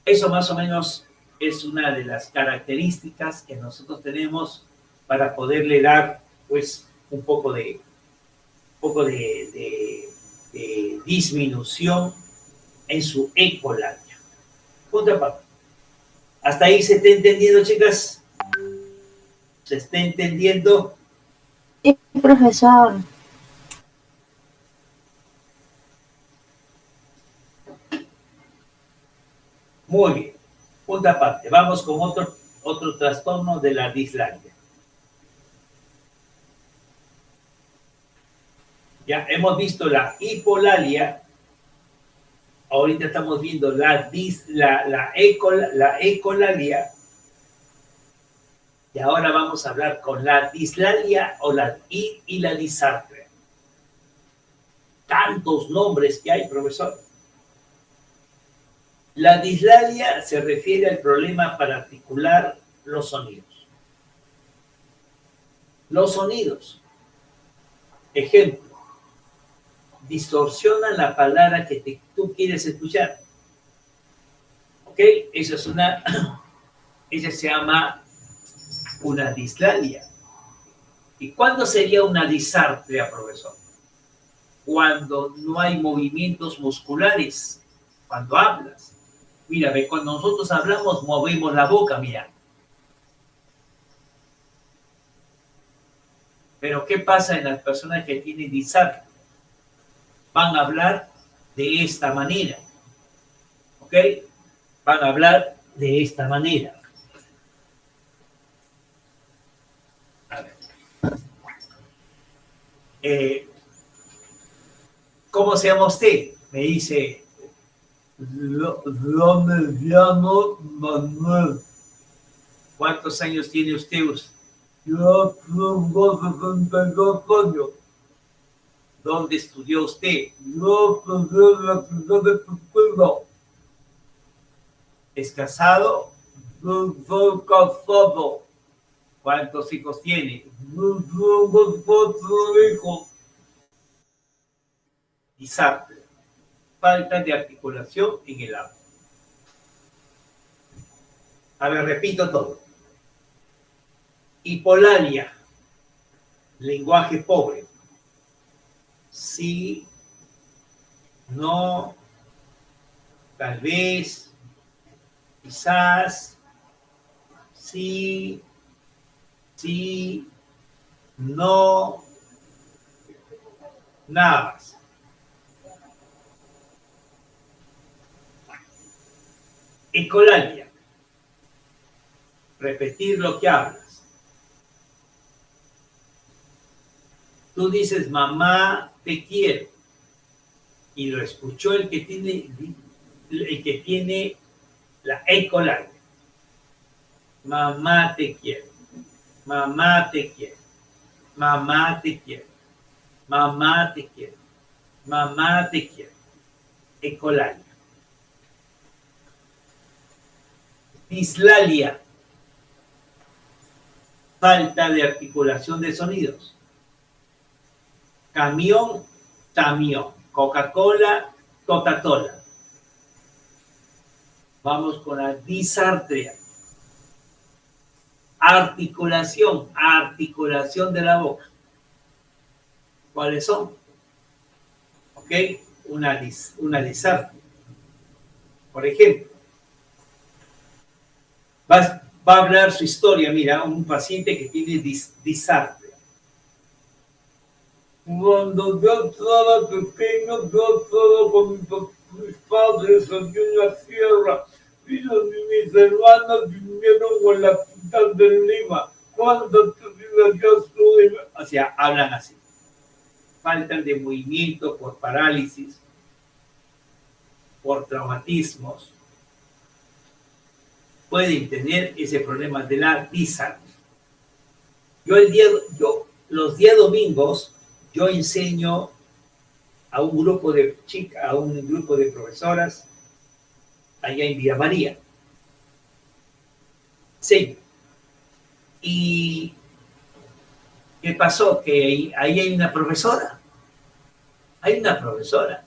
[SPEAKER 1] Eso más o menos es una de las características que nosotros tenemos para poderle dar, pues, un poco de disminución en su ecolalia. Otra parte. ¿Hasta ahí se está entendiendo, chicas? ¿Se está entendiendo?
[SPEAKER 7] Sí, profesor.
[SPEAKER 1] Muy bien. Punta parte. Vamos con otro trastorno de la dislalia. Ya hemos visto la hipolalia. Ahorita estamos viendo la ecolalia. Y ahora vamos a hablar con la dislalia y la disartria. Tantos nombres que hay, profesor. La dislalia se refiere al problema para articular los sonidos. Los sonidos. Ejemplo. Distorsionan la palabra que tú quieres escuchar. ¿Ok? Esa se llama una dislalia. ¿Y cuándo sería una disartria, profesor? Cuando no hay movimientos musculares, cuando hablas. Mira, cuando nosotros hablamos, movemos la boca, mira. Pero ¿qué pasa en las personas que tienen disartria? Van a hablar de esta manera. ¿Ok? Van a hablar de esta manera. A ver. ¿Cómo se llama usted? Me dice, yo me llamo Manuel. ¿Cuántos años tiene usted? Yo tengo 62 años. ¿Dónde estudió usted? Yo estudié en la ciudad de Trujillo. ¿Es casado? Yo soy casado. ¿Cuántos hijos tiene? Yo tengo 4 hijos. Disartria. Falta de articulación en el habla. A ver, repito todo. Hipolalia. Lenguaje pobre. Sí, no, tal vez, quizás, sí, sí, no, nada más. Ecolalia. Repetir lo que hablas. Tú dices, mamá, te quiero. Y lo escuchó el que tiene la ecolalia. Mamá, te quiero. Mamá, te quiero. Mamá, te quiero. Mamá, te quiero. Mamá, te quiero. Ecolalia. Dislalia. Falta de articulación de sonidos. Camión, camión. Coca-Cola, Coca-Cola. Vamos con la disartria. Articulación, articulación de la boca. ¿Cuáles son? ¿Ok? Una disartria. Por ejemplo, va a hablar su historia. Mira, un paciente que tiene disartria. Cuando yo estaba pequeño, yo estaba con mis padres aquí en la sierra y mis hermanas vinieron con la quinta de Lima. Cuando tuve yo estuve... O sea, hablan así. Faltan de movimiento por parálisis, por traumatismos. Pueden tener ese problema de la disartria. Los días domingos, yo enseño a un grupo de chicas, a un grupo de profesoras allá en Villa María. Sí. ¿Y qué pasó? Que ahí hay una profesora. Hay una profesora.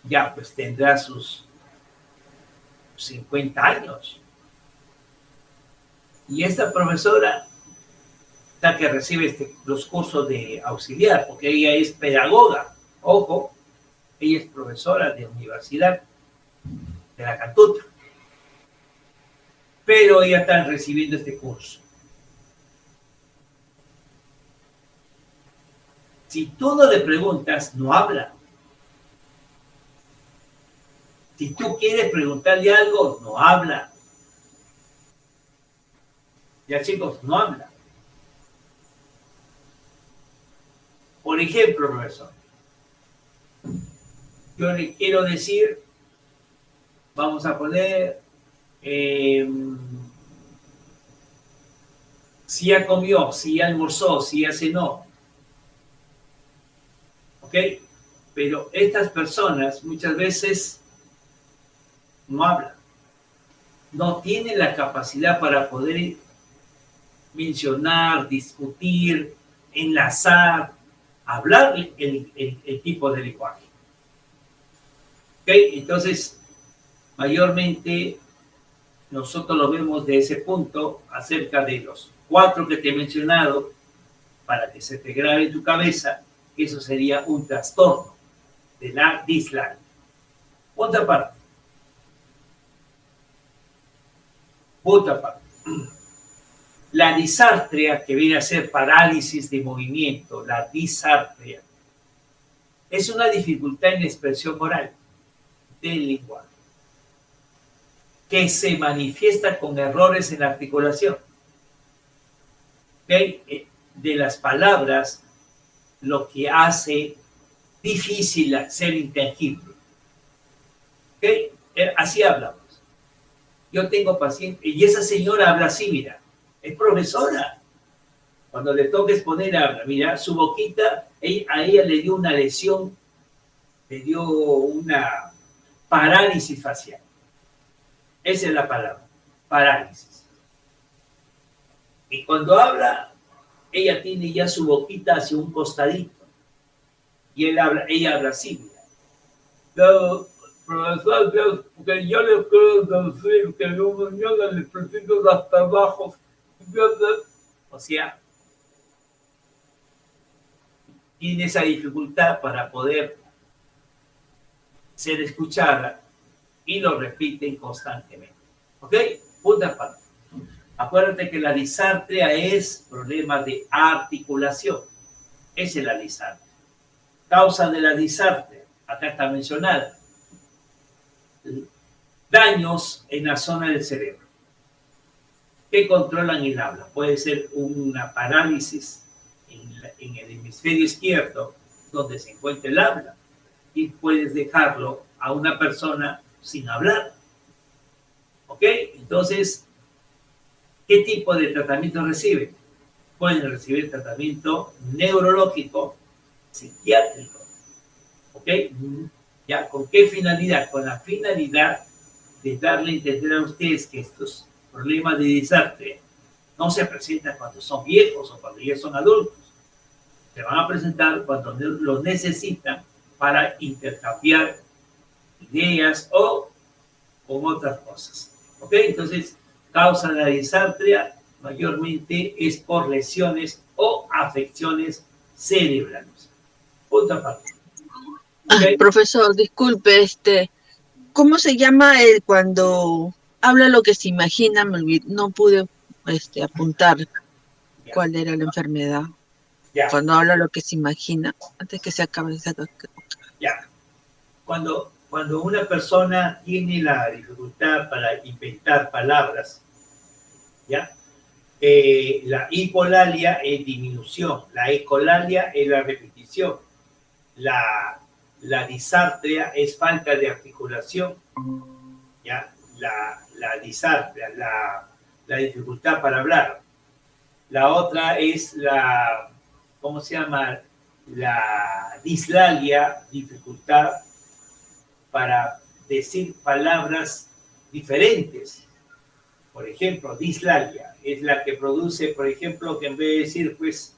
[SPEAKER 1] Ya, pues tendrá sus 50 años. Y esta profesora, la que recibe los cursos de auxiliar, porque ella es pedagoga, ojo, ella es profesora de universidad de la Catuta, pero ella está recibiendo este curso. Si tú no le preguntas, no habla. Si tú quieres preguntarle algo, no habla. Ya, chicos, no habla. Por ejemplo, profesor, yo le quiero decir, vamos a poner, si ya comió, si ya almorzó, si ya cenó. ¿Ok? Pero estas personas muchas veces no hablan. No tienen la capacidad para poder mencionar, discutir, enlazar, hablar el tipo de lenguaje. ¿Ok? Entonces, mayormente nosotros lo vemos de ese punto acerca de los 4 que te he mencionado, para que se te grabe en tu cabeza, que eso sería un trastorno de la dislalia. Otra parte. La disartria, que viene a ser parálisis de movimiento, la disartria, es una dificultad en la expresión oral del lenguaje que se manifiesta con errores en la articulación. ¿Okay? De las palabras, lo que hace difícil ser intangible. ¿Okay? Así hablamos. Yo tengo pacientes, y esa señora habla así, mira, es profesora. Cuando le toca exponer, habla, mira, su boquita, a ella le dio una lesión, le dio una parálisis facial. Esa es la palabra, parálisis. Y cuando habla, ella tiene ya su boquita hacia un costadito. Y ella habla así, mira. Pero, profesor, porque yo les quiero decir que yo mañana les presento los trabajos. O sea, tiene esa dificultad para poder ser escuchada y lo repiten constantemente. ¿Ok? Punto aparte. Acuérdate que la disartria es problema de articulación. Esa es la disartria. Causa de la disartria, acá está mencionada. Daños en la zona del cerebro que controlan el habla. Puede ser una parálisis en el hemisferio izquierdo donde se encuentra el habla y puedes dejarlo a una persona sin hablar. ¿Ok? Entonces, ¿qué tipo de tratamiento reciben? Pueden recibir tratamiento neurológico, psiquiátrico. ¿Ok? ¿Ya? ¿Con qué finalidad? Con la finalidad de darle a entender a ustedes que estos problemas de disartria no se presentan cuando son viejos o cuando ya son adultos. Se van a presentar cuando los necesitan para intercambiar ideas o con otras cosas. ¿Ok? Entonces, causa de la disartria mayormente es por lesiones o afecciones cerebrales. Punto aparte. ¿Okay?
[SPEAKER 7] Profesor, disculpe, ¿cómo se llama el cuando habla lo que se imagina? No pude apuntar
[SPEAKER 1] Ya,
[SPEAKER 7] cuál era la enfermedad.
[SPEAKER 1] ya,
[SPEAKER 7] Cuando habla lo que se imagina, antes que se acabe esa.
[SPEAKER 1] ya. Cuando una persona tiene la dificultad para inventar palabras, ¿ya? La hipolalia es disminución, la ecolalia es la repetición, la disartria es falta de articulación, ¿ya? La disartria, la dificultad para hablar. La otra es ¿cómo se llama? La dislalia, dificultad para decir palabras diferentes. Por ejemplo, dislalia es la que produce, por ejemplo, que en vez de decir, pues,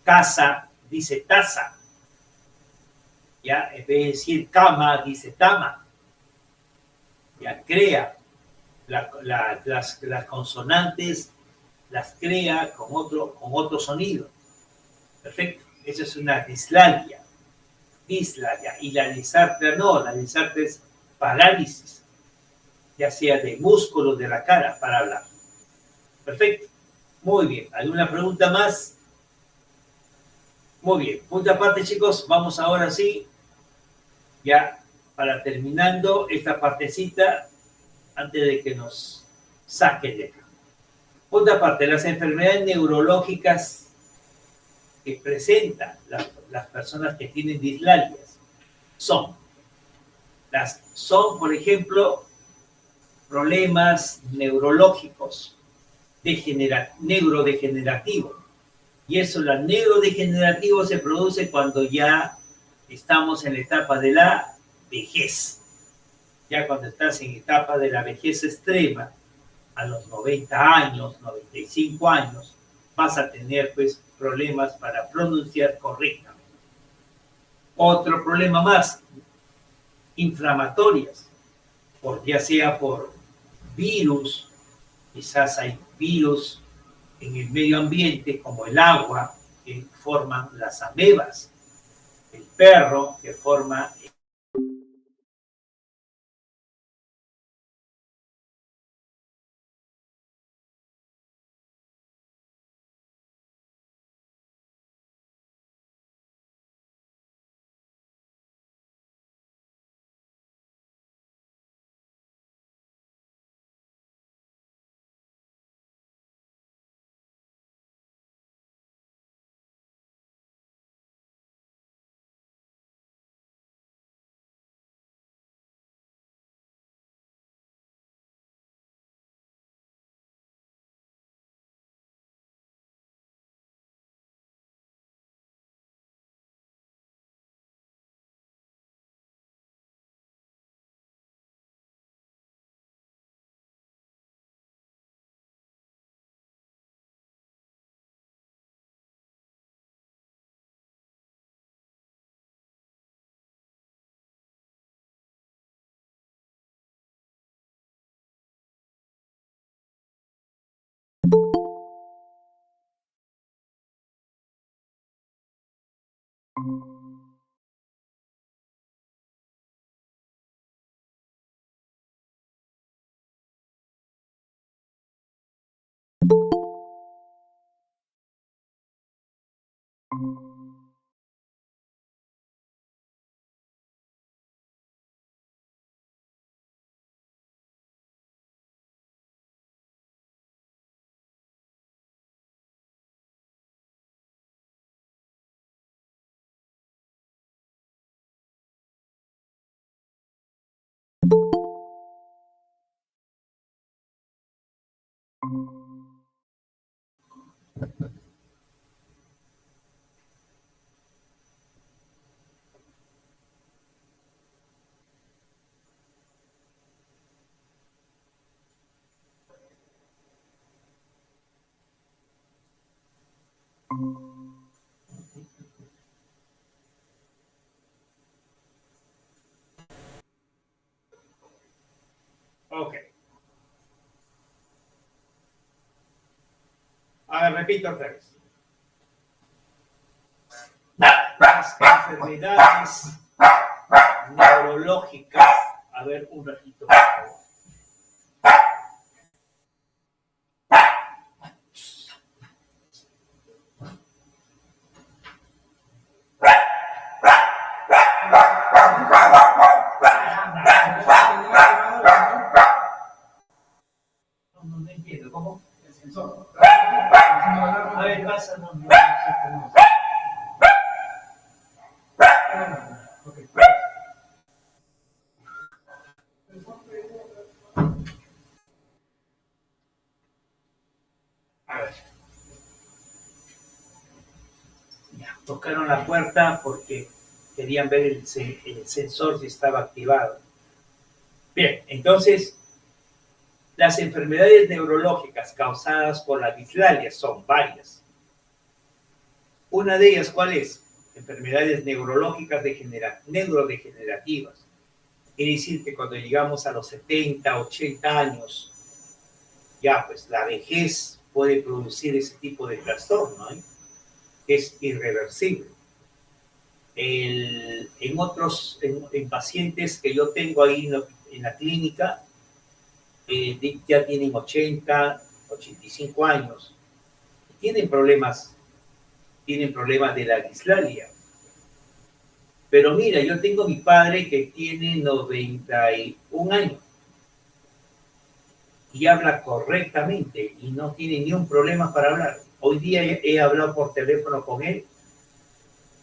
[SPEAKER 1] casa, dice taza. ¿Ya? En vez de decir cama, dice tama. Ya crea las consonantes, las crea con otro sonido. Perfecto. Eso es una dislalia. Dislalia. Y la disartria no, la disartria es parálisis, ya sea de músculos de la cara para hablar. Perfecto. Muy bien. ¿Alguna pregunta más? Muy bien. Punto aparte, chicos. Vamos ahora sí, ya para terminando esta partecita, antes de que nos saquen de acá. Punto aparte, las enfermedades neurológicas que presentan las personas que tienen dislalias son, por ejemplo, problemas neurológicos, neurodegenerativos. Y eso, la neurodegenerativo se produce cuando ya estamos en la etapa de la vejez. Ya cuando estás en etapa de la vejez extrema, a los 90 años, 95 años, vas a tener pues problemas para pronunciar correctamente. Otro problema más, inflamatorias, ya sea por virus, quizás hay virus en el medio ambiente como el agua que forman las amebas, el perro que forma Ok. A ver, repito otra vez. Las enfermedades neurológicas. A ver, un ratito, por favor. No entiendo, ¿cómo? El sensor. A ver, pasa, no sé cómo. A ver. Ya, tocaron la puerta porque querían ver el sensor si estaba activado. Bien, entonces, las enfermedades neurológicas causadas por la dislalia son varias. Una de ellas, ¿cuál es? Enfermedades neurológicas neurodegenerativas. Quiere decir que cuando llegamos a los 70, 80 años, ya pues la vejez puede producir ese tipo de trastorno, ¿eh? Es irreversible. En pacientes que yo tengo ahí en la clínica, ya tienen 80, 85 años, tienen problemas de la dislalia. Pero mira, yo tengo mi padre que tiene 91 años y habla correctamente y no tiene ni un problema para hablar. Hoy día he hablado por teléfono con él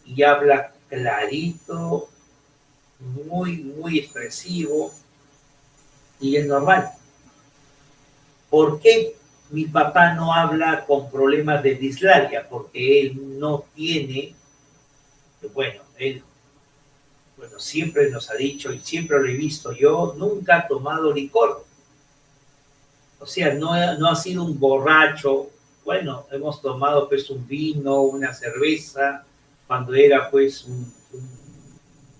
[SPEAKER 1] y habla clarito, muy expresivo y es normal. ¿Por qué mi papá no habla con problemas de dislalia? Porque él no tiene, él siempre nos ha dicho y siempre lo he visto yo, nunca ha tomado licor. O sea, no ha sido un borracho. Bueno, hemos tomado pues un vino, una cerveza, cuando era pues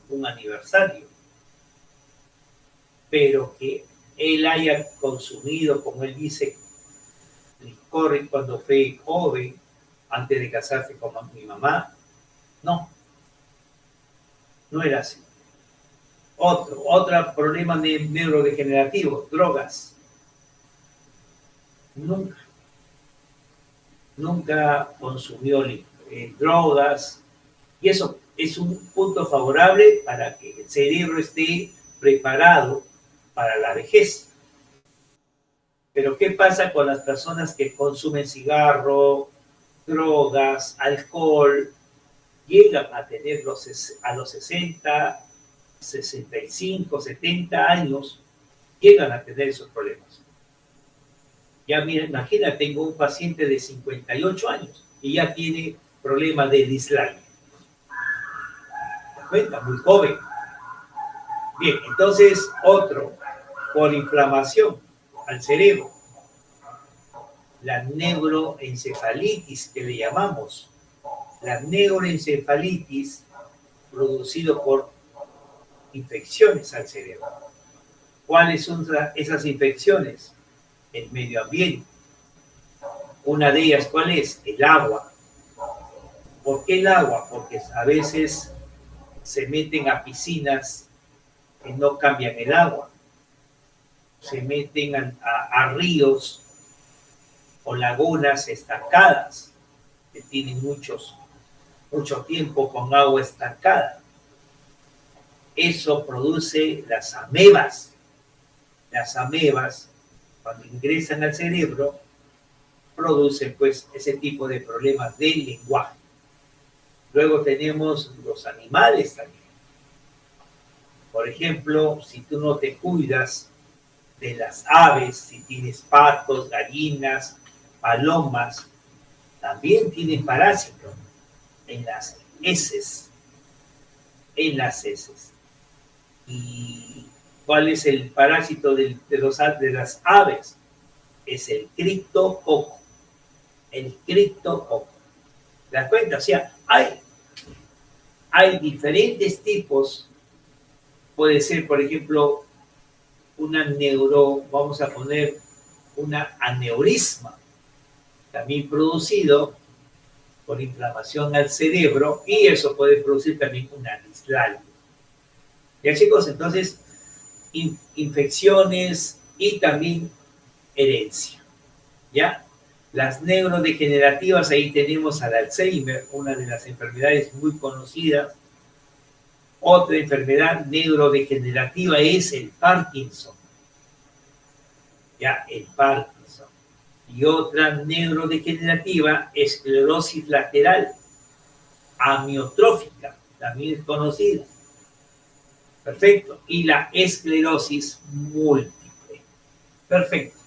[SPEAKER 1] un aniversario. Pero que él haya consumido, como él dice, licor cuando fue joven, antes de casarse con mi mamá, no era así. Otro problema neurodegenerativo, drogas. Nunca consumió drogas, y eso es un punto favorable para que el cerebro esté preparado para la vejez. Pero ¿qué pasa con las personas que consumen cigarro, drogas, alcohol? Llegan a tener a los 60, 65, 70 años, llegan a tener esos problemas. Ya mira, imagina, tengo un paciente de 58 años y ya tiene problemas de dislalia. ¿Te das cuenta? Muy joven. Bien, entonces por inflamación al cerebro. La neuroencefalitis que le llamamos. La neuroencefalitis producido por infecciones al cerebro. ¿Cuáles son esas infecciones? El medio ambiente. Una de ellas, ¿cuál es? El agua. ¿Por qué el agua? Porque a veces se meten a piscinas que no cambian el agua. Se meten a ríos o lagunas estancadas que tienen mucho tiempo con agua estancada. Eso produce las amebas. Las amebas, cuando ingresan al cerebro, producen pues ese tipo de problemas del lenguaje. Luego tenemos los animales también. Por ejemplo, si tú no te cuidas de las aves, si tienes patos, gallinas, palomas, también tienen parásitos en las heces. ¿Y cuál es el parásito de las aves? Es el criptococo. ¿Te das cuenta? O sea, hay diferentes tipos. Puede ser, por ejemplo, vamos a poner una aneurisma, también producido por inflamación al cerebro, y eso puede producir también una dislalia. ¿Ya, chicos? Entonces, infecciones y también herencia. ¿Ya? Las neurodegenerativas, ahí tenemos al Alzheimer, una de las enfermedades muy conocidas. Otra enfermedad neurodegenerativa es el Parkinson. ¿Ya? El Parkinson. Y otra neurodegenerativa, esclerosis lateral amiotrófica, también es conocida. Perfecto. Y la esclerosis múltiple. Perfecto.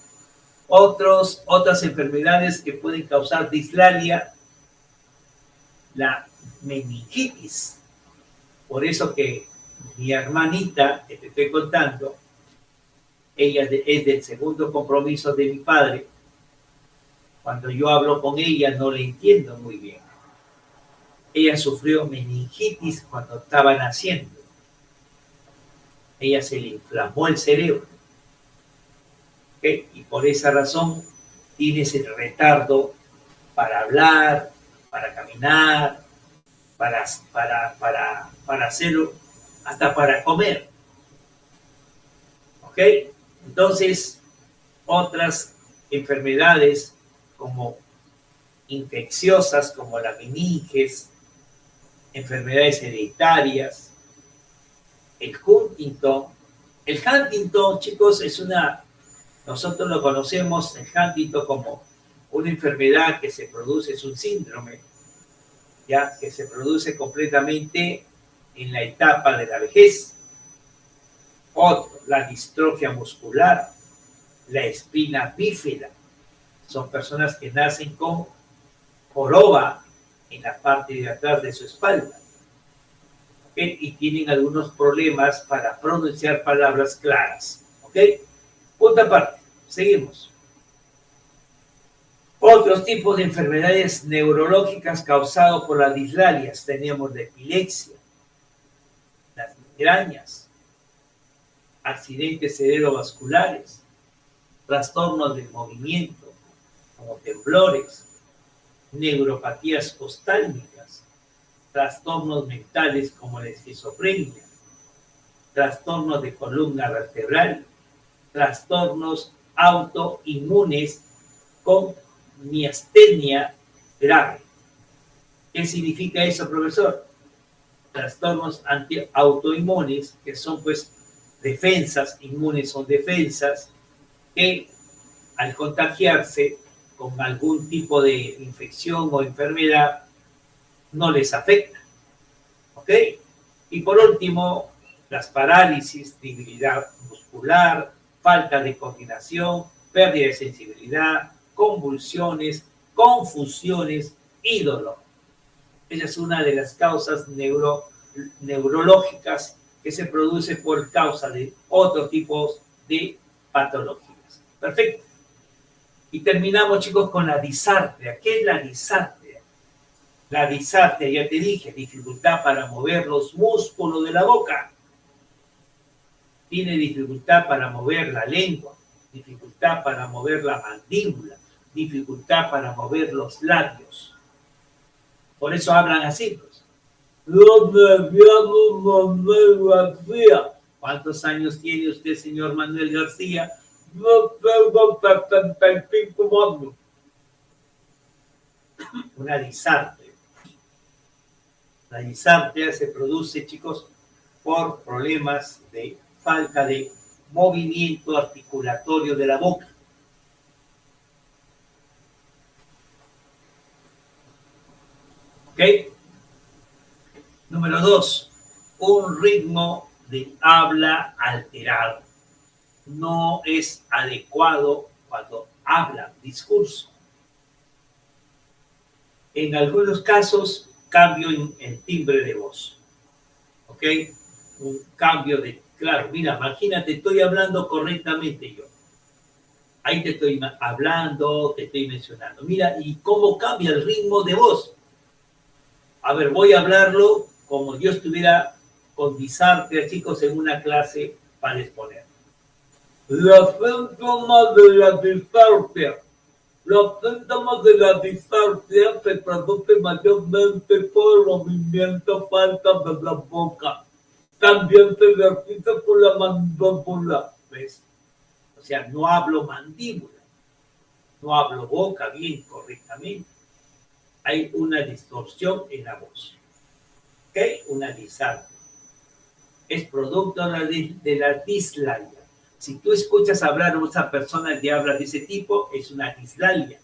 [SPEAKER 1] Otras enfermedades que pueden causar dislalia, la meningitis. Por eso que mi hermanita, que te estoy contando, ella es del segundo compromiso de mi padre. Cuando yo hablo con ella no le entiendo muy bien. Ella sufrió meningitis cuando estaba naciendo. Ella se le inflamó el cerebro. ¿Okay? Y por esa razón tiene ese retardo para hablar, para caminar, para hacerlo, hasta para comer. ¿Ok? Entonces, otras enfermedades como infecciosas, como la meninges, enfermedades hereditarias, el Huntington. El Huntington, chicos, nosotros lo conocemos, el Huntington, como una enfermedad que se produce, es un síndrome, ya que se produce completamente en la etapa de la vejez. Otro, la distrofia muscular, la espina bífida. Son personas que nacen con joroba en la parte de atrás de su espalda. ¿Okay? Y tienen algunos problemas para pronunciar palabras claras. ¿Ok? Punta parte. Seguimos. Otros tipos de enfermedades neurológicas causadas por las dislalias. Tenemos la epilepsia, las migrañas, accidentes cerebrovasculares, trastornos del movimiento, como temblores, neuropatías oftálmicas, trastornos mentales como la esquizofrenia, trastornos de columna vertebral, trastornos autoinmunes con miastenia grave. ¿Qué significa eso, profesor? Trastornos autoinmunes, que son pues defensas, inmunes son defensas, que al contagiarse con algún tipo de infección o enfermedad, no les afecta. ¿Ok? Y por último, las parálisis, debilidad muscular, falta de coordinación, pérdida de sensibilidad, convulsiones, confusiones y dolor. Esa es una de las causas neurológicas que se produce por causa de otros tipos de patologías. Perfecto. Y terminamos, chicos, con la disartria. ¿Qué es la disartria? La disartria, ya te dije, dificultad para mover los músculos de la boca. Tiene dificultad para mover la lengua, dificultad para mover la mandíbula, dificultad para mover los labios. Por eso hablan así, pues. ¿Cuántos años tiene usted, señor Manuel García? Una disartria. La disartria se produce, chicos, por problemas de falta de movimiento articulatorio de la boca. ¿Ok? Número 2, un ritmo de habla alterado. No es adecuado cuando habla, discurso. En algunos casos, cambio en el timbre de voz. ¿Ok? Un cambio de... Claro, mira, imagínate, estoy hablando correctamente yo. Ahí te estoy hablando, te estoy mencionando. Mira, ¿y cómo cambia el ritmo de voz? A ver, voy a hablarlo como yo estuviera con disartria, chicos, en una clase para exponer. Los síntomas de la disartria. Los síntomas de la disartria se producen mayormente por movimiento falta de la boca. También se repite por la mandíbula. ¿Ves? O sea, no hablo mandíbula, no hablo boca bien, correctamente. Hay una distorsión en la voz. ¿Ok? Una disartria. Es producto de la dislalia. Si tú escuchas hablar a una persona que habla de ese tipo, es una dislalia.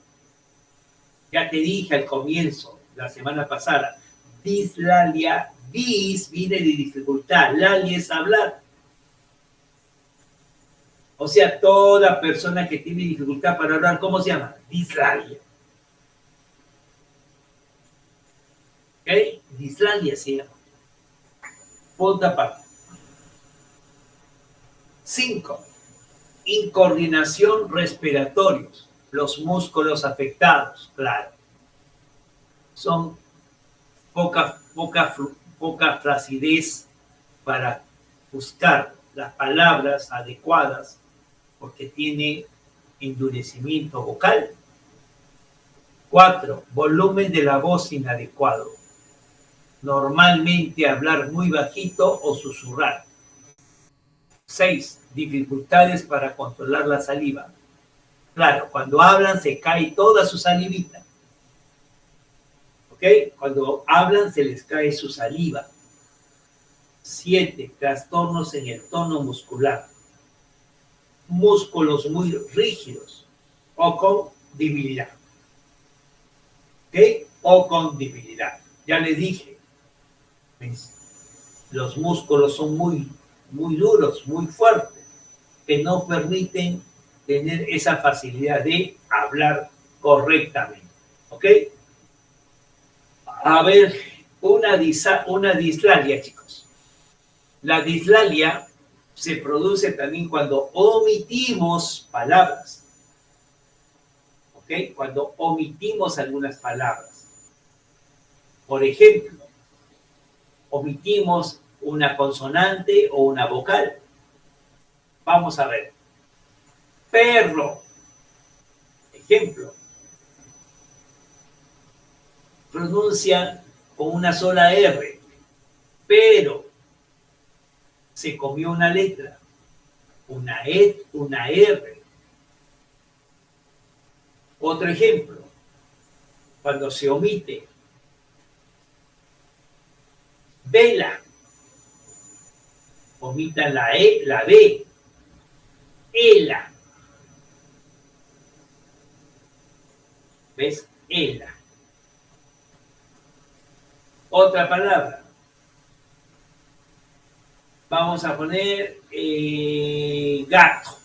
[SPEAKER 1] Ya te dije al comienzo, la semana pasada, dislalia, dis viene de dificultad, lalia es hablar. O sea, toda persona que tiene dificultad para hablar, ¿cómo se llama? Dislalia. ¿Ok? Dislalia se llama. Punto aparte. 5. Incoordinación respiratorios. Los músculos afectados, claro. Son poca flacidez para buscar las palabras adecuadas porque tiene endurecimiento vocal. 4. Volumen de la voz inadecuado. Normalmente hablar muy bajito o susurrar. 6. Dificultades para controlar la saliva. Claro, cuando hablan se cae toda su salivita. ¿Ok? Cuando hablan se les cae su saliva. 7. Trastornos en el tono muscular. Músculos muy rígidos o con debilidad. ¿Ok? O con debilidad. Ya les dije, los músculos son muy duros, muy fuertes, que no permiten tener esa facilidad de hablar correctamente. ¿Ok? A ver, una dislalia, chicos. La dislalia se produce también cuando omitimos palabras. ¿Ok? Cuando omitimos algunas palabras. Por ejemplo, omitimos una consonante o una vocal. Vamos a ver. Perro. Ejemplo. Pronuncia con una sola R. Pero se comió una letra. Una E, una R. Otro ejemplo. Cuando se omite. Vela. Omitan la E, la B. Ela. ¿Ves? Ela. Otra palabra. Vamos a poner gato.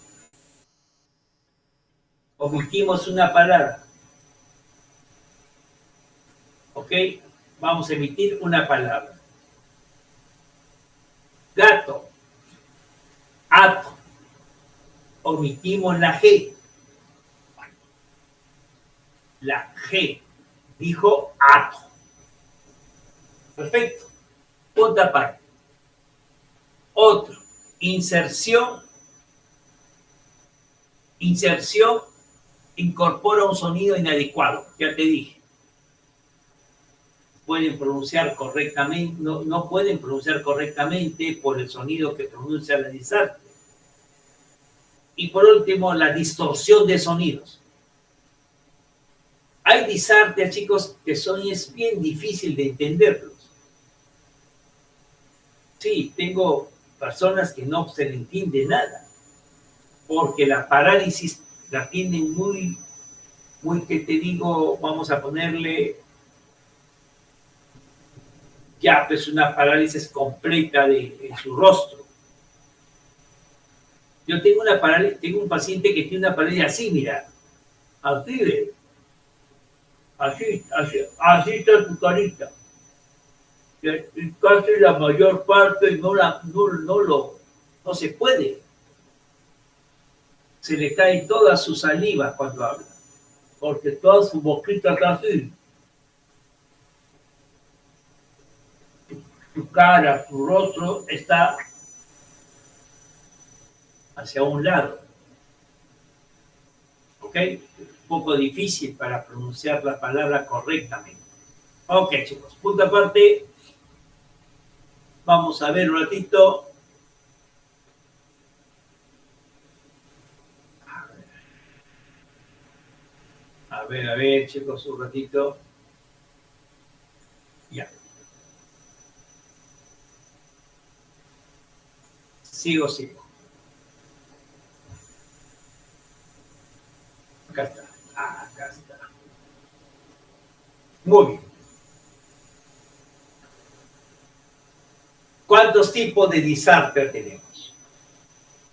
[SPEAKER 1] Omitimos una palabra. ¿Ok? Vamos a emitir una palabra. Gato. Ato. Omitimos la G. La G. Dijo ato. Perfecto. Otra parte. Otro. Inserción. Inserción incorpora un sonido inadecuado. Ya te dije. Pueden pronunciar correctamente, no pueden pronunciar correctamente por el sonido que pronuncia la disartria. Y por último, la distorsión de sonidos. Hay disartrias, chicos, que es bien difícil de entenderlos. Sí, tengo personas que no se le entiende nada, porque la parálisis la tienen muy, que te digo, vamos a ponerle, ya pues una parálisis completa en su rostro. Yo tengo un paciente que tiene una parálisis así, mira, así de, así está su carita. Y casi la mayor parte no se puede. Se le cae toda su saliva cuando habla, porque toda su boquita está así. tu cara, tu rostro está hacia un lado. ¿Ok? Un poco difícil para pronunciar la palabra correctamente. Ok, chicos, punto aparte. Vamos a ver un ratito. A ver, chicos, un ratito. Ya. Sigo. Acá está. Muy bien. ¿Cuántos tipos de disaster tenemos?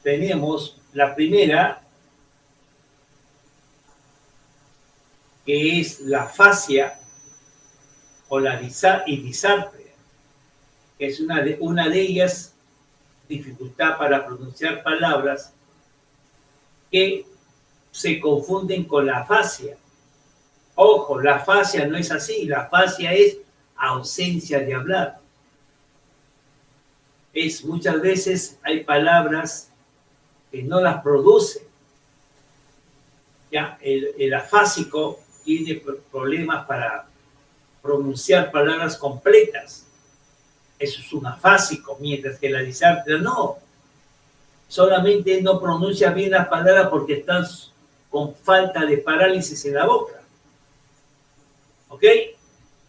[SPEAKER 1] Tenemos la primera, que es la fascia o la disartria, que es una de ellas, dificultad para pronunciar palabras que se confunden con la fascia. Ojo, la fascia no es así, la fascia es ausencia de hablar. Muchas veces hay palabras que no las produce. Ya, el afásico tiene problemas para pronunciar palabras completas. Eso es un afásico, mientras que la disartria no. Solamente no pronuncia bien las palabras porque estás con falta de parálisis en la boca. ¿Ok?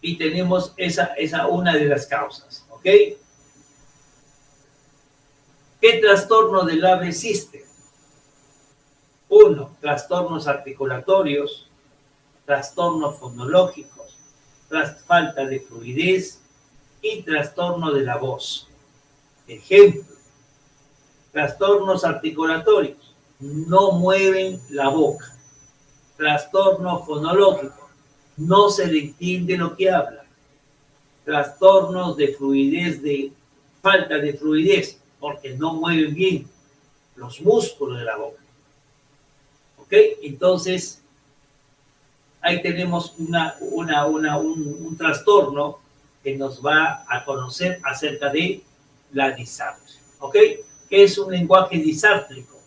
[SPEAKER 1] Y tenemos esa una de las causas. ¿Ok? ¿Qué trastorno del habla existe? 1. Trastornos articulatorios, trastornos fonológicos, falta de fluidez y trastorno de la voz. Ejemplo, trastornos articulatorios, no mueven la boca. Trastorno fonológico, no se le entiende lo que habla. Trastornos de fluidez, falta de fluidez, porque no mueven bien los músculos de la boca. ¿Ok? Entonces, ahí tenemos un trastorno que nos va a conocer acerca de la disartria. ¿Ok? ¿Qué es un lenguaje disártrico?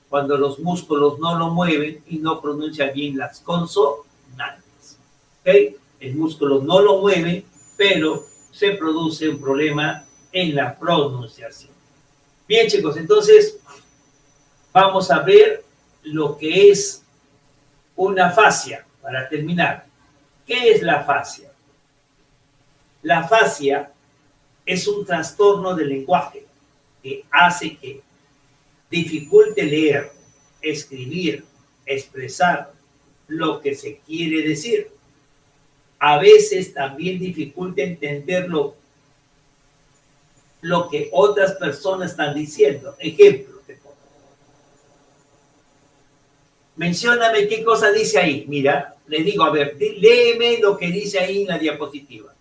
[SPEAKER 1] Cuando los músculos no lo mueven y no pronuncia bien las consonantes. ¿Ok? El músculo no lo mueve, pero se produce un problema en la pronunciación. Bien, chicos, entonces vamos a ver lo que es una fascia, para terminar. ¿Qué es la fascia? La fascia es un trastorno del lenguaje que hace que dificulte leer, escribir, expresar lo que se quiere decir. A veces también dificulta entender lo que otras personas están diciendo. Ejemplo. Mencióname qué cosa dice ahí. Mira, le digo, a ver, léeme lo que dice ahí en la diapositiva.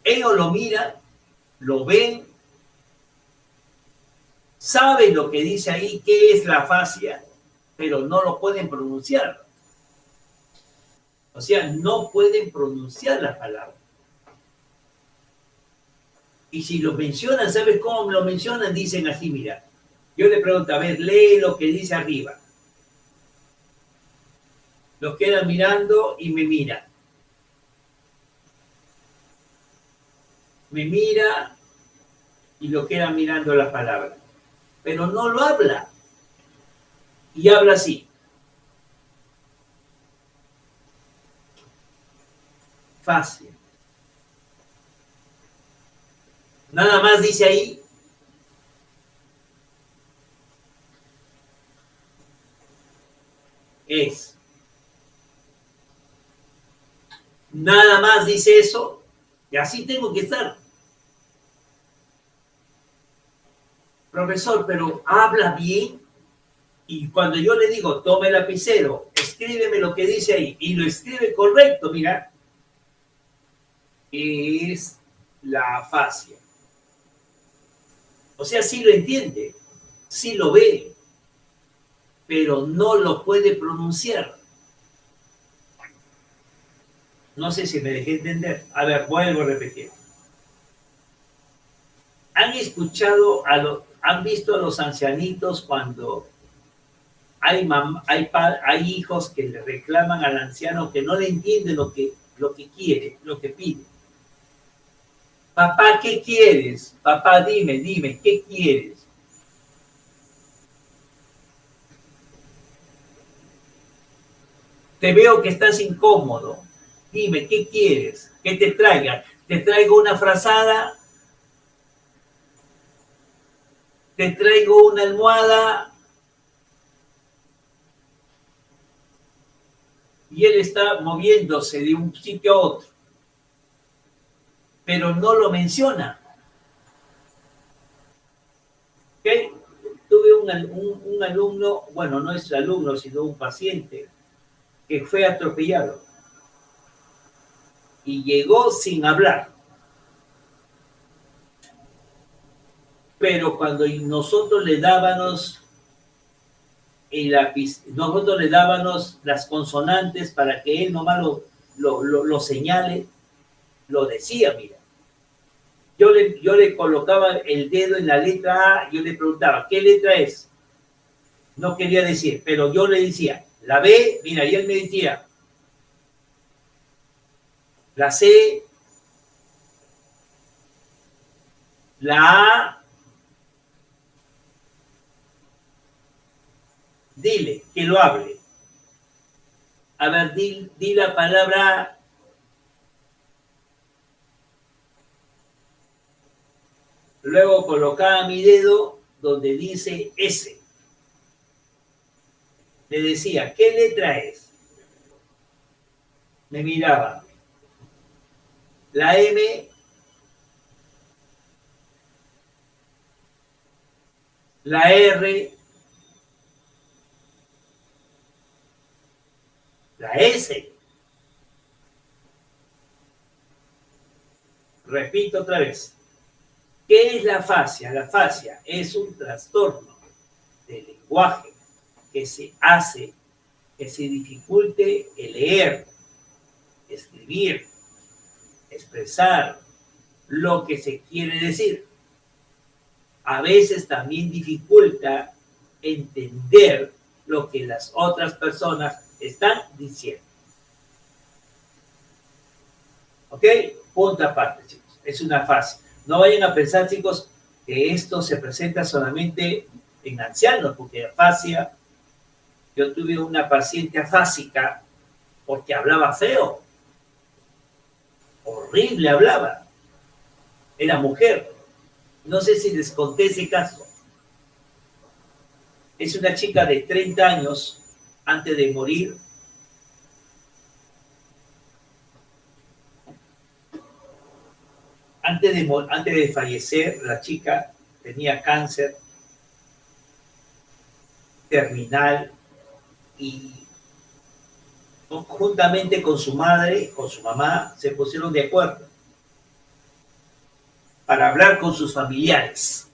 [SPEAKER 1] Ellos lo miran, lo ven, saben lo que dice ahí, qué es la fascia, pero no lo pueden pronunciar. O sea, no pueden pronunciar la palabra. Y si lo mencionan, ¿sabes cómo lo mencionan? Dicen así, mira. Yo le pregunto, a ver, lee lo que dice arriba. Lo quedan mirando y me mira. Me mira y lo quedan mirando la palabra. Pero no lo habla. Y habla así. Fácil. Nada más dice ahí. Es. Nada más dice eso. Y así tengo que estar. Profesor, pero habla bien. Y cuando yo le digo, tome el lapicero, escríbeme lo que dice ahí. Y lo escribe correcto, mira. Es la afasia. O sea, sí lo entiende, sí lo ve, pero no lo puede pronunciar. No sé si me dejé entender. A ver, vuelvo a repetir. ¿Han escuchado, han visto a los ancianitos cuando hay hijos que le reclaman al anciano que no le entiende lo que quiere, lo que pide? Papá, ¿qué quieres? Papá, dime, ¿qué quieres? Te veo que estás incómodo. Dime, ¿qué quieres? ¿Qué te traiga? ¿Te traigo una frazada? ¿Te traigo una almohada? Y él está moviéndose de un sitio a otro, pero no lo menciona. ¿Okay? Tuve un alumno, bueno, no es alumno, sino un paciente, que fue atropellado y llegó sin hablar. Pero cuando nosotros le dábamos las consonantes para que él nomás lo señale, lo decía, mira. Yo le colocaba el dedo en la letra A, yo le preguntaba, ¿qué letra es? No quería decir, pero yo le decía, la B, mira, y él me decía, la C, la A, dile, que lo hable. A ver, di la palabra. Luego colocaba mi dedo donde dice S. Le decía, ¿qué letra es? Me miraba. La M, la R, la S. Repito otra vez. ¿Qué es la afasia? La afasia es un trastorno del lenguaje que se hace que se dificulte el leer, escribir, expresar lo que se quiere decir. A veces también dificulta entender lo que las otras personas están diciendo. ¿Ok? Punto aparte, chicos. Es una afasia. No vayan a pensar, chicos, que esto se presenta solamente en ancianos, porque afasia, yo tuve una paciente afásica porque hablaba feo. Horrible hablaba. Era mujer. No sé si les conté ese caso. Es una chica de 30 años, antes de morir. Antes de fallecer, la chica tenía cáncer terminal y juntamente con su madre, con su mamá, se pusieron de acuerdo para hablar con sus familiares,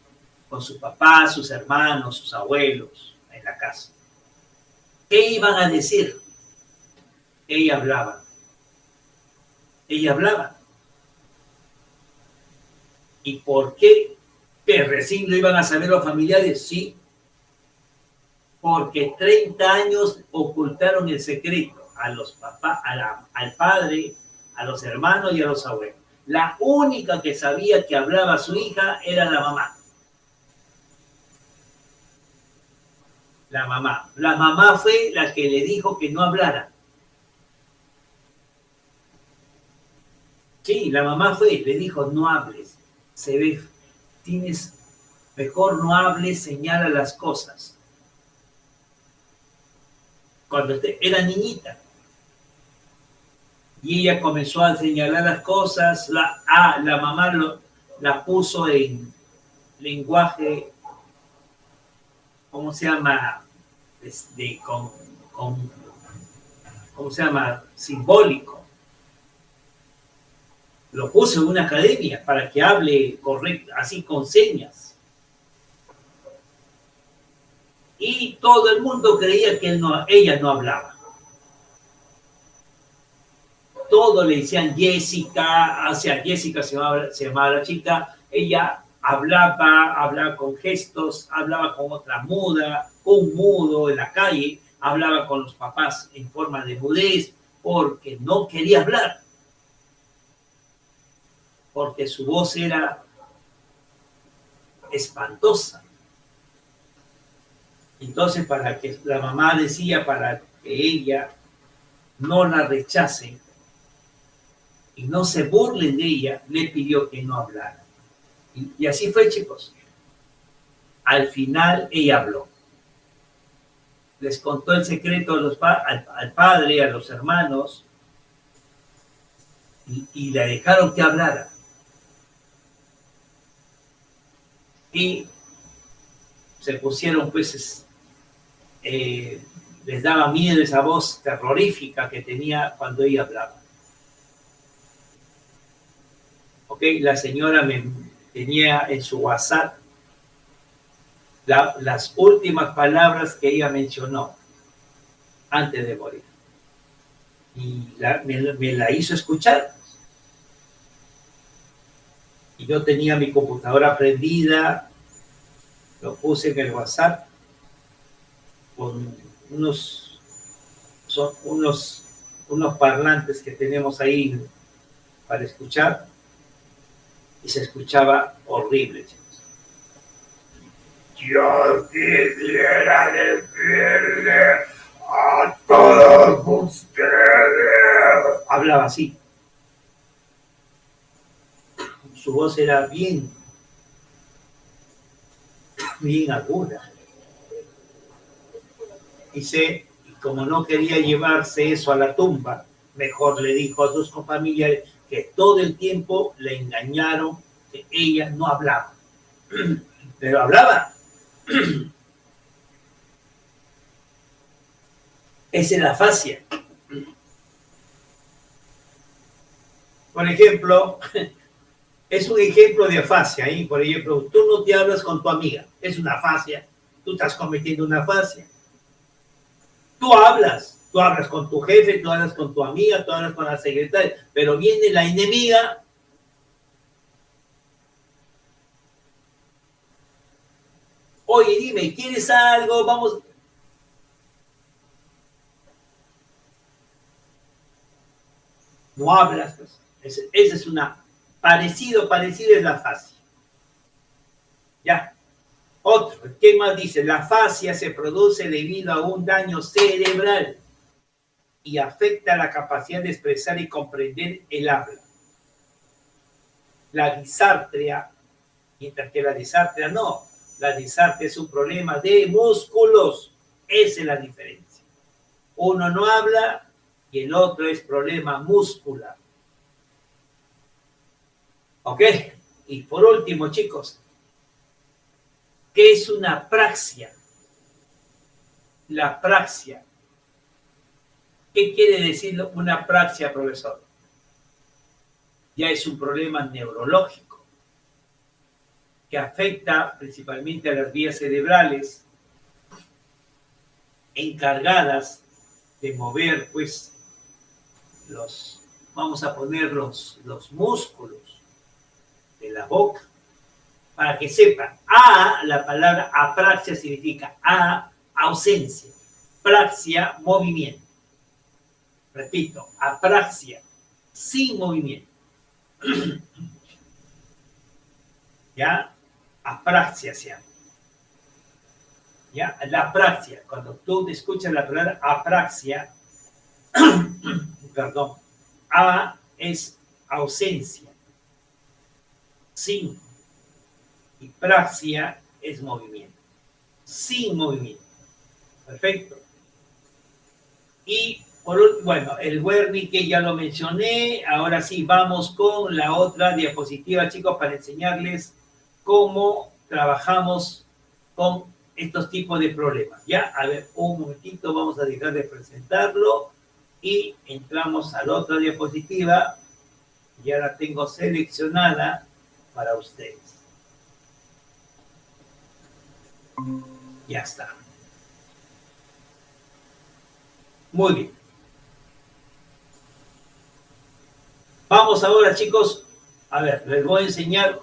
[SPEAKER 1] con su papá, sus hermanos, sus abuelos en la casa. ¿Qué iban a decir? Ella hablaba. Ella hablaba. ¿Y por qué? ¿Que recién lo iban a saber los familiares? Sí. Porque 30 años ocultaron el secreto a los papás, al padre, a los hermanos y a los abuelos. La única que sabía que hablaba su hija era la mamá. La mamá. La mamá fue la que le dijo que no hablara. Sí, la mamá le dijo, no hables. Se ve, mejor no hables, señala las cosas. Cuando era niñita. Y ella comenzó a señalar las cosas. La mamá la puso en lenguaje, ¿cómo se llama? ¿Cómo se llama? Simbólico. Lo puso en una academia para que hable correcto, así con señas. Y todo el mundo creía que ella no hablaba. todo le decían Jessica, o sea, Jessica se llamaba la chica, ella hablaba con gestos, hablaba con otra muda, un mudo en la calle, hablaba con los papás en forma de mudez, porque no quería hablar, porque su voz era espantosa. Entonces, para que la mamá decía, para que ella no la rechacen y no se burlen de ella, le pidió que no hablara. Y así fue, chicos. Al final ella habló. Les contó el secreto al padre, a los hermanos, y le dejaron que hablara. Y se pusieron, pues, les daba miedo esa voz terrorífica que tenía cuando ella hablaba. Ok, la señora me tenía en su WhatsApp las últimas palabras que ella mencionó antes de morir. Y me la hizo escuchar. Y yo tenía mi computadora prendida, lo puse en el WhatsApp con unos parlantes que tenemos ahí para escuchar, y se escuchaba horrible, chicos. Yo quisiera decirle a todos ustedes. Hablaba así. Su voz era bien aguda. Y como no quería llevarse eso a la tumba, mejor le dijo a sus familiares que todo el tiempo le engañaron, que ella no hablaba. Pero hablaba. Esa es la afasia. Por ejemplo, es un ejemplo de afasia. Por ejemplo, tú no te hablas con tu amiga. Es una afasia. Tú estás cometiendo una afasia. Tú hablas con tu jefe, tú hablas con tu amiga, tú hablas con la secretaria, pero viene la enemiga. Oye, dime, ¿quieres algo? Vamos. No hablas. Pues. Esa es una... Parecido es la afasia. Ya. Otro, ¿qué más dice? La afasia se produce debido a un daño cerebral y afecta la capacidad de expresar y comprender el habla. La disartria, mientras que la disartria no. La disartria es un problema de músculos. Esa es la diferencia. Uno no habla y el otro es problema muscular. ¿Ok? Y por último, chicos, ¿qué es una apraxia? La apraxia. ¿Qué quiere decir una apraxia, profesor? Ya es un problema neurológico que afecta principalmente a las vías cerebrales encargadas de mover, pues, vamos a poner los músculos de la boca. Para que sepan, la palabra apraxia significa ausencia, praxia, movimiento. Repito, apraxia, sin movimiento. ¿Ya? Apraxia se llama. ¿Ya? La apraxia, cuando tú escuchas la palabra apraxia, perdón, es ausencia, sin. Y praxia es movimiento. Sin movimiento. Perfecto. Y, bueno, el Wernicke ya lo mencioné. Ahora sí, vamos con la otra diapositiva, chicos, para enseñarles cómo trabajamos con estos tipos de problemas. Ya, a ver, un momentito, vamos a dejar de presentarlo y entramos a la otra diapositiva. Ya la tengo seleccionada para ustedes. Ya está. Muy bien. Vamos ahora, chicos. A ver, les voy a enseñar.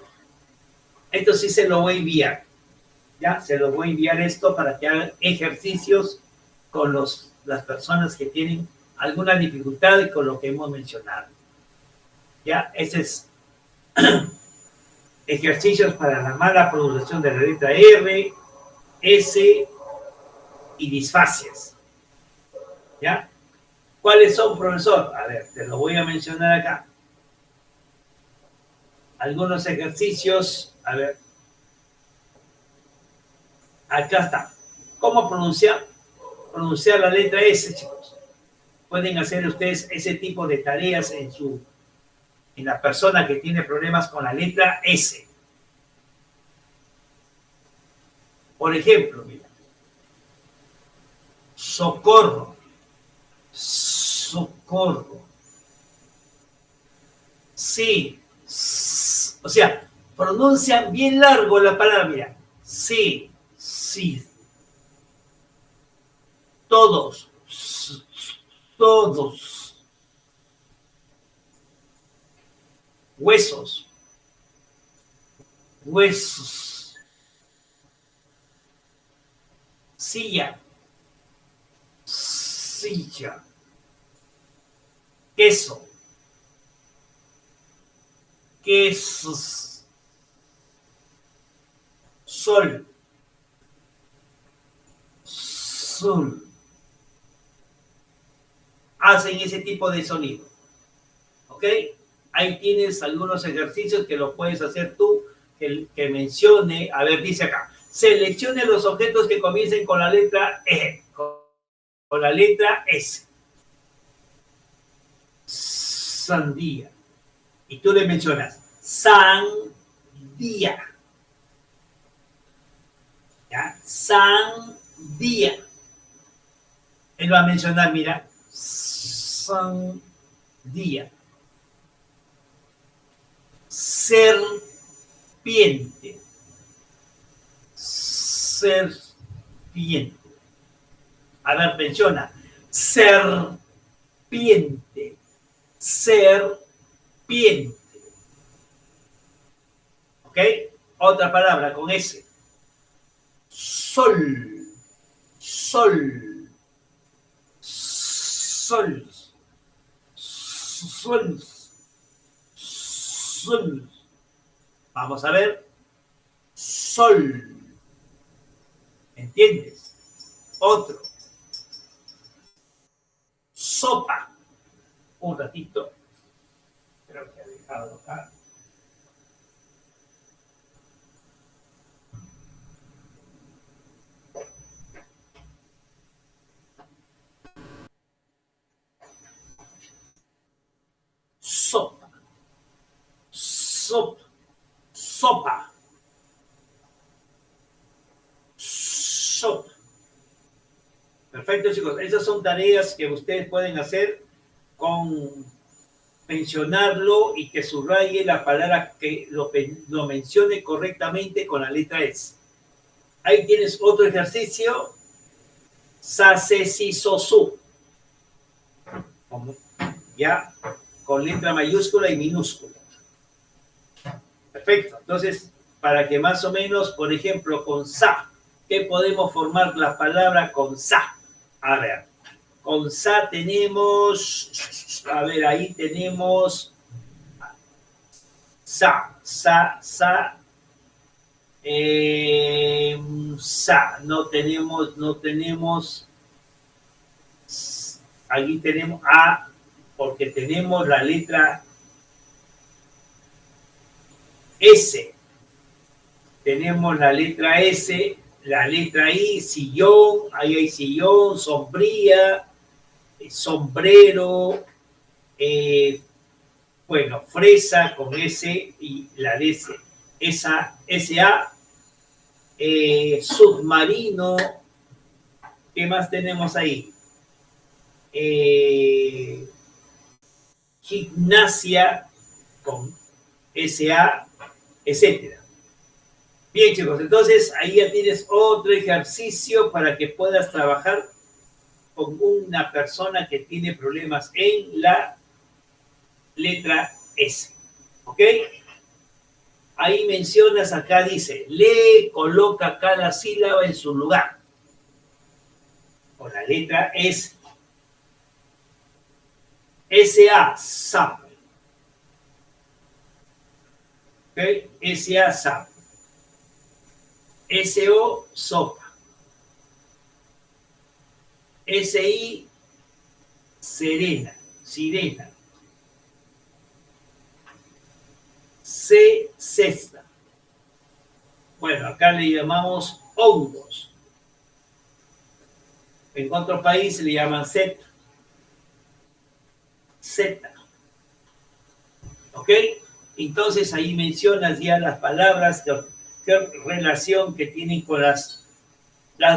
[SPEAKER 1] Esto sí se lo voy a enviar. Ya, se lo voy a enviar esto para que hagan ejercicios con las personas que tienen alguna dificultad y con lo que hemos mencionado. Ya, ese es ejercicios para la mala pronunciación de la letra R, S y disfasias. ¿Ya? ¿Cuáles son, profesor? A ver, te lo voy a mencionar acá. Algunos ejercicios, a ver. Acá está. ¿Cómo pronunciar la letra S, chicos? Pueden hacer ustedes ese tipo de tareas en la persona que tiene problemas con la letra S. Por ejemplo, mira. Socorro. Socorro. Sí. O sea, pronuncian bien largo la palabra, mira. Sí. Sí. Todos. Todos. Huesos. Huesos. Silla. Silla. Queso. Quesos. Sol. Sol. Hacen ese tipo de sonido. ¿Ok? Ahí tienes algunos ejercicios que lo puedes hacer tú, que mencione. A ver, dice acá. Seleccione los objetos que comiencen con la letra E, con la letra S. Sandía. Y tú le mencionas sandía. ¿Ya? Sandía. Él va a mencionar, mira, sandía. Serpiente. Serpiente. A ver, menciona. Serpiente. Serpiente. ¿Ok? Otra palabra con S. Sol. Sol. Sol. Sol. Sol. Vamos a ver. Sol. ¿Entiendes? Otro. Sopa. Un ratito. Creo que ha dejado acá. Sopa. Sopa. Sopa. Sopa. Perfecto, chicos. Esas son tareas que ustedes pueden hacer con mencionarlo y que subraye la palabra que lo mencione correctamente con la letra S. Ahí tienes otro ejercicio. Sa, se, si, so, su. Ya, con letra mayúscula y minúscula. Perfecto. Entonces, para que más o menos, por ejemplo, con sa, ¿qué podemos formar la palabra con sa? A ver, con sa tenemos, a ver, ahí tenemos sa, sa, sa, sa, no tenemos, aquí tenemos a, porque tenemos la letra S, tenemos la letra S, la letra I, sillón, ahí hay sillón, sombría, sombrero, bueno, fresa con S y la de S, esa, SA, submarino, ¿qué más tenemos ahí? Gimnasia con SA, etcétera. Bien, chicos, entonces ahí ya tienes otro ejercicio para que puedas trabajar con una persona que tiene problemas en la letra S. ¿Ok? Ahí mencionas, acá dice, lee, coloca cada sílaba en su lugar. Con la letra S. S-A, SAP. ¿Ok? S-A, SAP. S-O, sopa. S-I, serena, sirena. C, cesta. Bueno, acá le llamamos hongos. En otro país le llaman Z. Z. ¿Ok? Entonces ahí mencionas ya las palabras, qué relación que tienen con las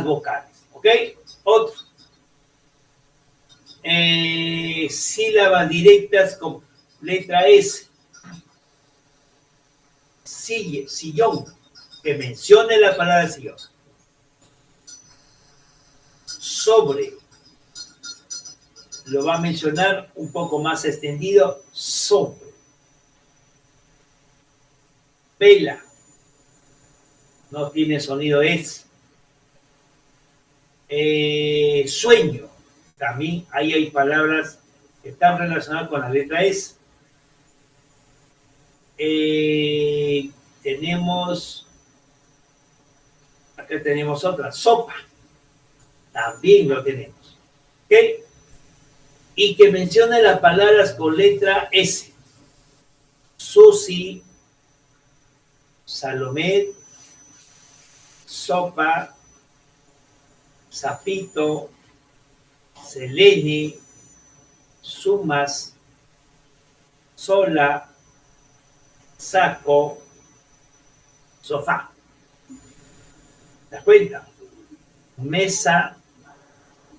[SPEAKER 1] vocales. ¿Ok? Otro. Sílabas directas con letra S. Sillón. Que mencione la palabra sillón. Sobre. Lo va a mencionar un poco más extendido. Sobre. Vela. No tiene sonido S. Sueño. También ahí hay palabras que están relacionadas con la letra S. Acá tenemos otra, sopa. También lo tenemos. ¿Ok? Y que mencione las palabras con letra S. Susi, Salomé, sopa, sapito, Selene, sumas, sola, saco, sofá. ¿Te das cuenta? Mesa,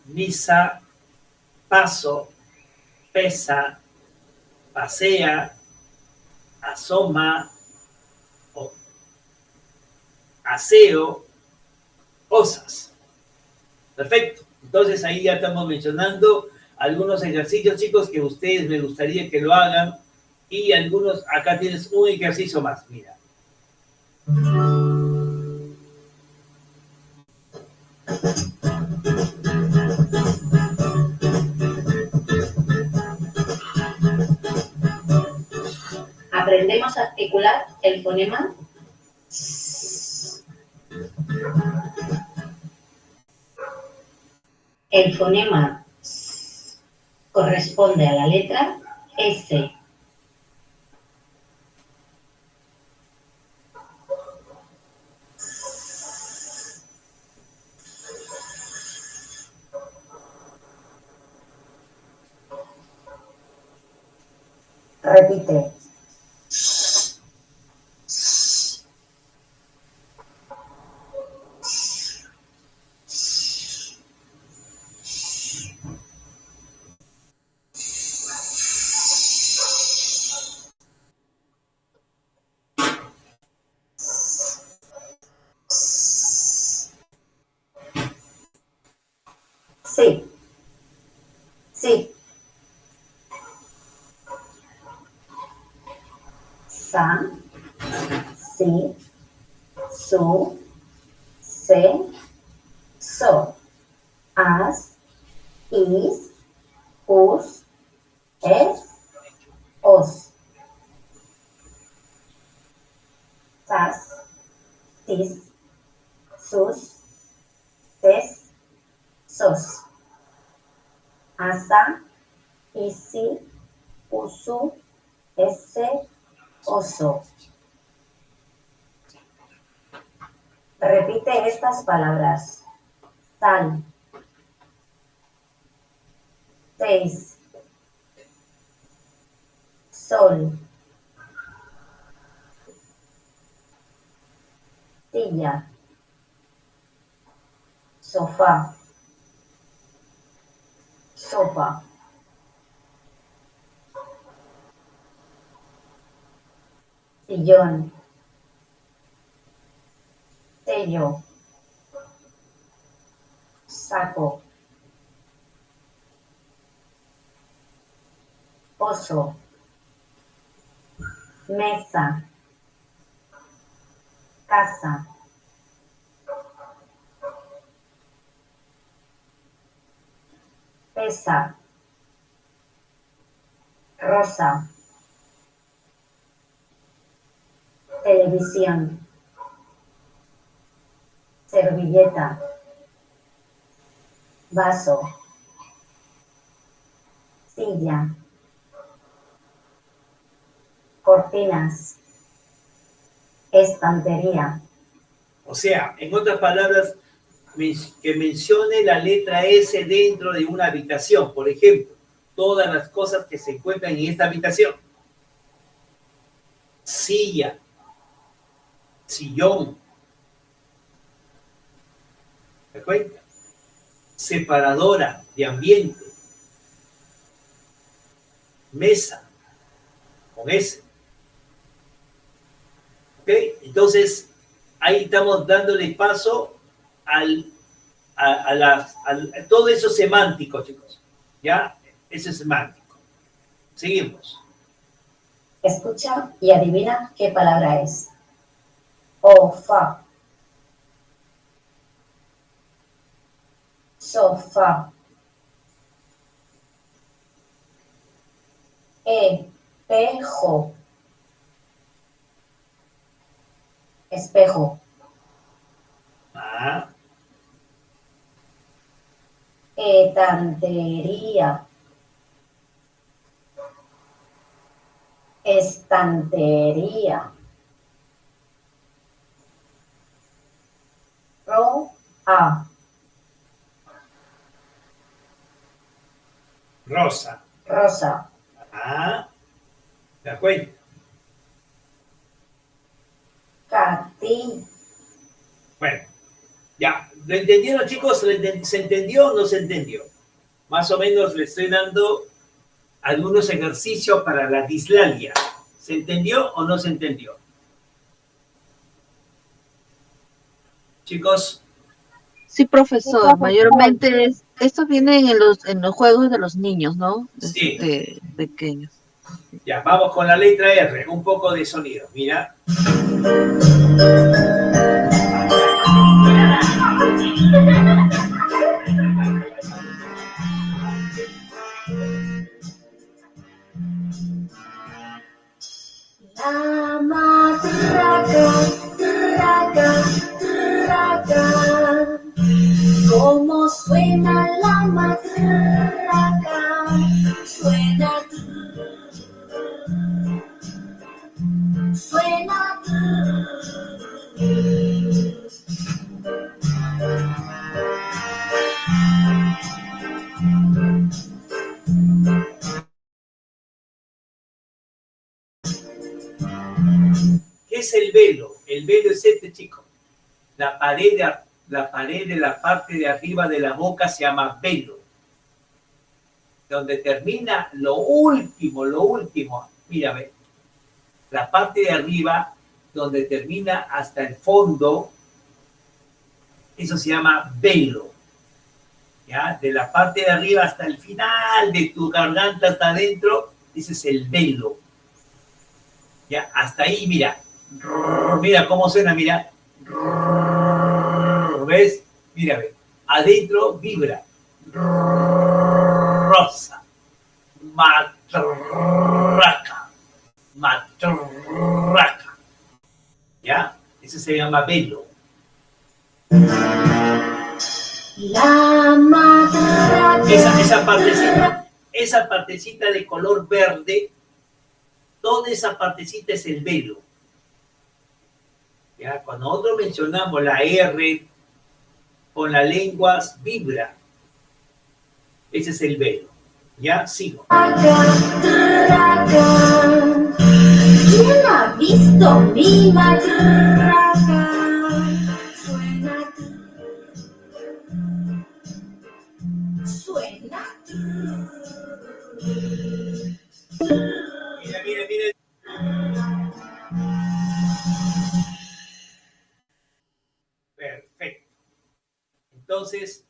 [SPEAKER 1] misa, paso, pesa, pasea, asoma, aseo, osas. Perfecto. Entonces ahí ya estamos mencionando algunos ejercicios, chicos, que ustedes me gustaría que lo hagan. Y algunos, acá tienes un ejercicio más, mira.
[SPEAKER 4] Aprendemos a articular el fonema El fonema corresponde a la letra S. Repite. Sí. Sí. Sa, si, su, se, so. As, is, us, es, os. Tas, tis, sus, tes, sos. Asa, isi, usu, ese, oso. Repite estas palabras. Tal, seis, sol, silla, sofá, sopa, sillón, sello, saco, oso,
[SPEAKER 8] mesa, casa, pesa, rosa, televisión, servilleta, vaso, silla, cortinas, estantería.
[SPEAKER 1] O sea, en otras palabras, que mencione la letra S dentro de una habitación. Por ejemplo, todas las cosas que se encuentran en esta habitación. Silla, sillón. ¿Te cuenta? Separadora de ambiente. Mesa, con S. ¿Ok? Entonces, ahí estamos dándole paso todo eso semántico, chicos. ¿Ya? Eso es semántico. Seguimos.
[SPEAKER 8] Escucha y adivina qué palabra es. Ofa. Sofá. Espejo. Espejo.
[SPEAKER 1] Ah,
[SPEAKER 8] Estantería. Estantería. Roa.
[SPEAKER 1] rosa.
[SPEAKER 8] Rosa.
[SPEAKER 1] Ah, ¿te das cuenta?
[SPEAKER 8] Cartín.
[SPEAKER 1] Bueno, ya. ¿Lo entendieron, chicos? ¿Se entendió o no se entendió? Más o menos le estoy dando algunos ejercicios para la dislalia. ¿Se entendió o no se entendió? Chicos.
[SPEAKER 7] Sí, profesor, mayormente esto viene en los juegos de los niños, ¿no?
[SPEAKER 1] Sí.
[SPEAKER 7] Pequeños.
[SPEAKER 1] Ya, vamos con la letra R, un poco de sonido. Mira.
[SPEAKER 5] La matraca, traca, traca. ¿Cómo suena la matraca? Suena, suena.
[SPEAKER 1] ¿Qué es el velo? El velo es este, chico. La pared de la parte de arriba de la boca se llama velo. Donde termina lo último. Mírame. La parte de arriba, donde termina hasta el fondo, eso se llama velo. ¿Ya? De la parte de arriba hasta el final de tu garganta, hasta adentro, ese es el velo. ¿Ya? Hasta ahí, mira. Mira cómo suena, mira. ¿Ves? Mira, ve. Adentro vibra. Rosa. Matraca. Matraca. ¿Ya? Ese se llama velo.
[SPEAKER 5] La matraca.
[SPEAKER 1] Esa partecita de color verde, toda esa partecita es el velo. ¿Ya? Cuando nosotros mencionamos la R con la lengua, vibra. Ese es el velo. ¿Ya? Sigo.
[SPEAKER 5] ¿Quién ha visto mi matraca? Suena, suena.
[SPEAKER 1] Mira. Perfecto. Entonces,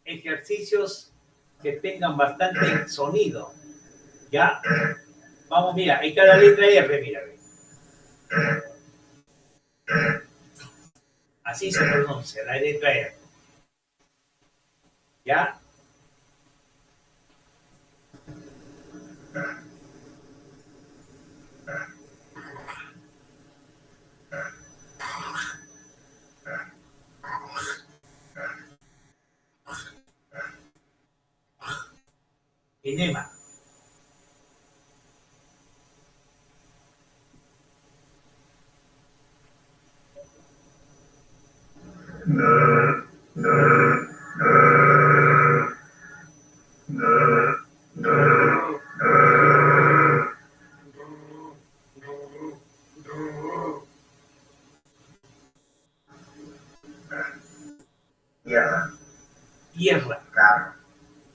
[SPEAKER 1] ejercicios que tengan bastante sonido. ¿Ya? Vamos, mira, en cada letra R, mira. Así se pronuncia, la letra R. ¿Ya? Enema.
[SPEAKER 2] Tierra,
[SPEAKER 1] Tierra.
[SPEAKER 2] carro,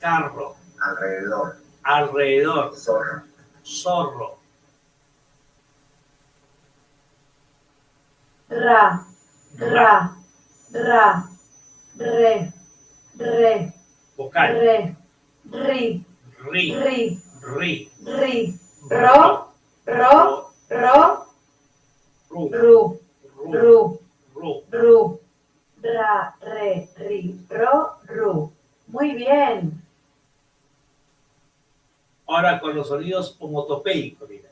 [SPEAKER 1] Carro.
[SPEAKER 2] alrededor,
[SPEAKER 1] Alrededor.
[SPEAKER 2] zorro,
[SPEAKER 1] Zorro.
[SPEAKER 5] Ra, ra, ra, re, re,
[SPEAKER 1] Vocal.
[SPEAKER 5] re, ri,
[SPEAKER 1] Ri.
[SPEAKER 5] ri,
[SPEAKER 1] Ri.
[SPEAKER 5] ri, ro, ro, ro,
[SPEAKER 1] Ru.
[SPEAKER 5] ru,
[SPEAKER 1] Ru.
[SPEAKER 5] ru,
[SPEAKER 1] Ru.
[SPEAKER 5] ru, ra, re, ri, ro, ru. Muy bien.
[SPEAKER 1] Ahora con los sonidos homotopéicos, mira.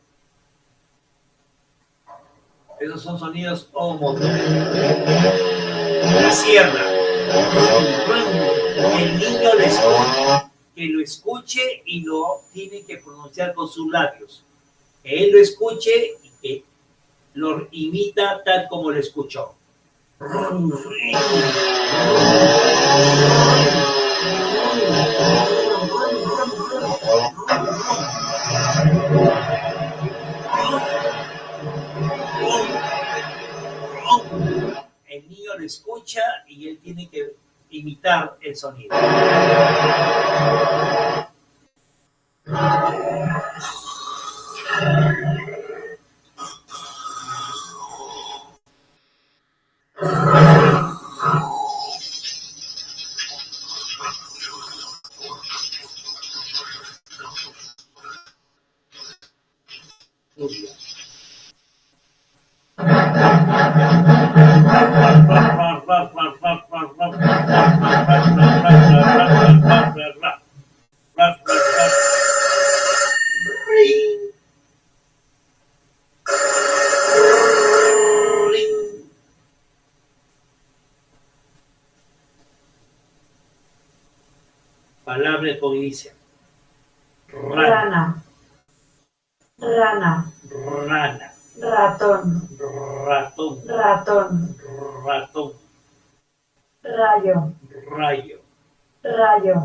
[SPEAKER 1] Esos son sonidos homotopéicos. La sierra. El niño que lo escuche y lo tiene que pronunciar con sus labios. Que él lo escuche y que lo imita tal como lo escuchó. El niño lo escucha y él tiene que imitar el sonido. Palabra con inicio.
[SPEAKER 5] Rana, rana,
[SPEAKER 1] Rana.
[SPEAKER 5] ratón,
[SPEAKER 1] Ratón.
[SPEAKER 5] ratón,
[SPEAKER 1] Ratón.
[SPEAKER 5] rayo,
[SPEAKER 1] Rayo.
[SPEAKER 5] rayo,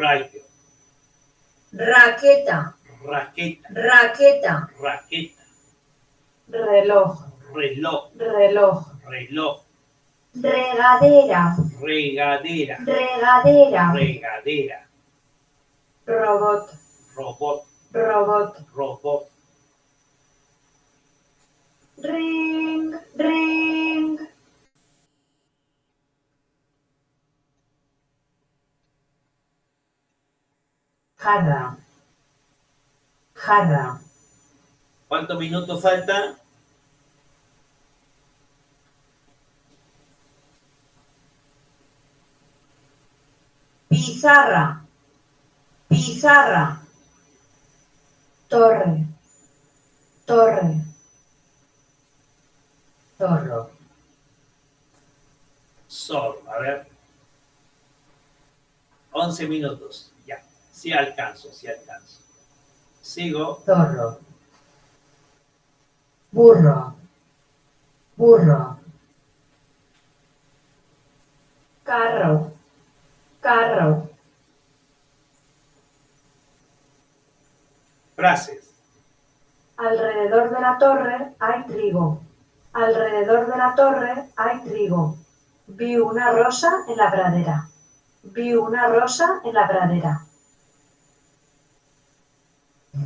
[SPEAKER 1] Rayo.
[SPEAKER 4] Raqueta,
[SPEAKER 1] Raqueta.
[SPEAKER 4] raqueta,
[SPEAKER 1] Raqueta.
[SPEAKER 5] reloj,
[SPEAKER 1] Reloj.
[SPEAKER 5] reloj,
[SPEAKER 1] Reloj.
[SPEAKER 4] regadera,
[SPEAKER 1] Regadera.
[SPEAKER 4] regadera,
[SPEAKER 1] Regadera.
[SPEAKER 5] robot,
[SPEAKER 1] Robot.
[SPEAKER 5] robot,
[SPEAKER 1] Robot.
[SPEAKER 5] ring, ring, jarra, jarra,
[SPEAKER 1] ¿Cuántos minutos falta?
[SPEAKER 4] pizarra, pizarra,
[SPEAKER 5] torre, torre, zorro,
[SPEAKER 1] Sol. A ver. 11 minutos. Ya. Sí alcanzo, sí alcanzo. Sigo.
[SPEAKER 5] zorro, burro, burro, carro, carro,
[SPEAKER 1] Frases.
[SPEAKER 5] alrededor de la torre hay trigo, alrededor de la torre hay trigo, vi una rosa en la pradera, vi una rosa en la pradera.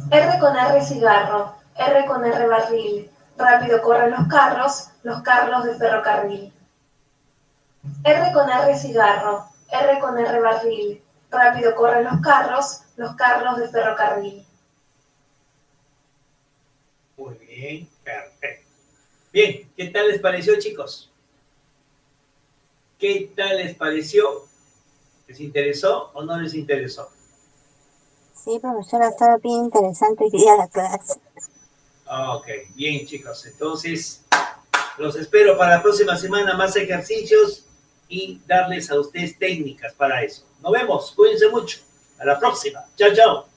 [SPEAKER 3] R con R cigarro, R con R barril, rápido corren los carros de ferrocarril. R con R cigarro, R con R barril, rápido corren los carros de ferrocarril.
[SPEAKER 1] Muy bien, perfecto. Bien, ¿qué tal les pareció, chicos? ¿Qué tal les pareció? ¿Les interesó o no les interesó?
[SPEAKER 9] Sí, profesora, estaba bien interesante hoy día la clase.
[SPEAKER 1] Ok, bien, chicos. Entonces, los espero para la próxima semana, más ejercicios y darles a ustedes técnicas para eso. Nos vemos, cuídense mucho. A la próxima. Chao, chao.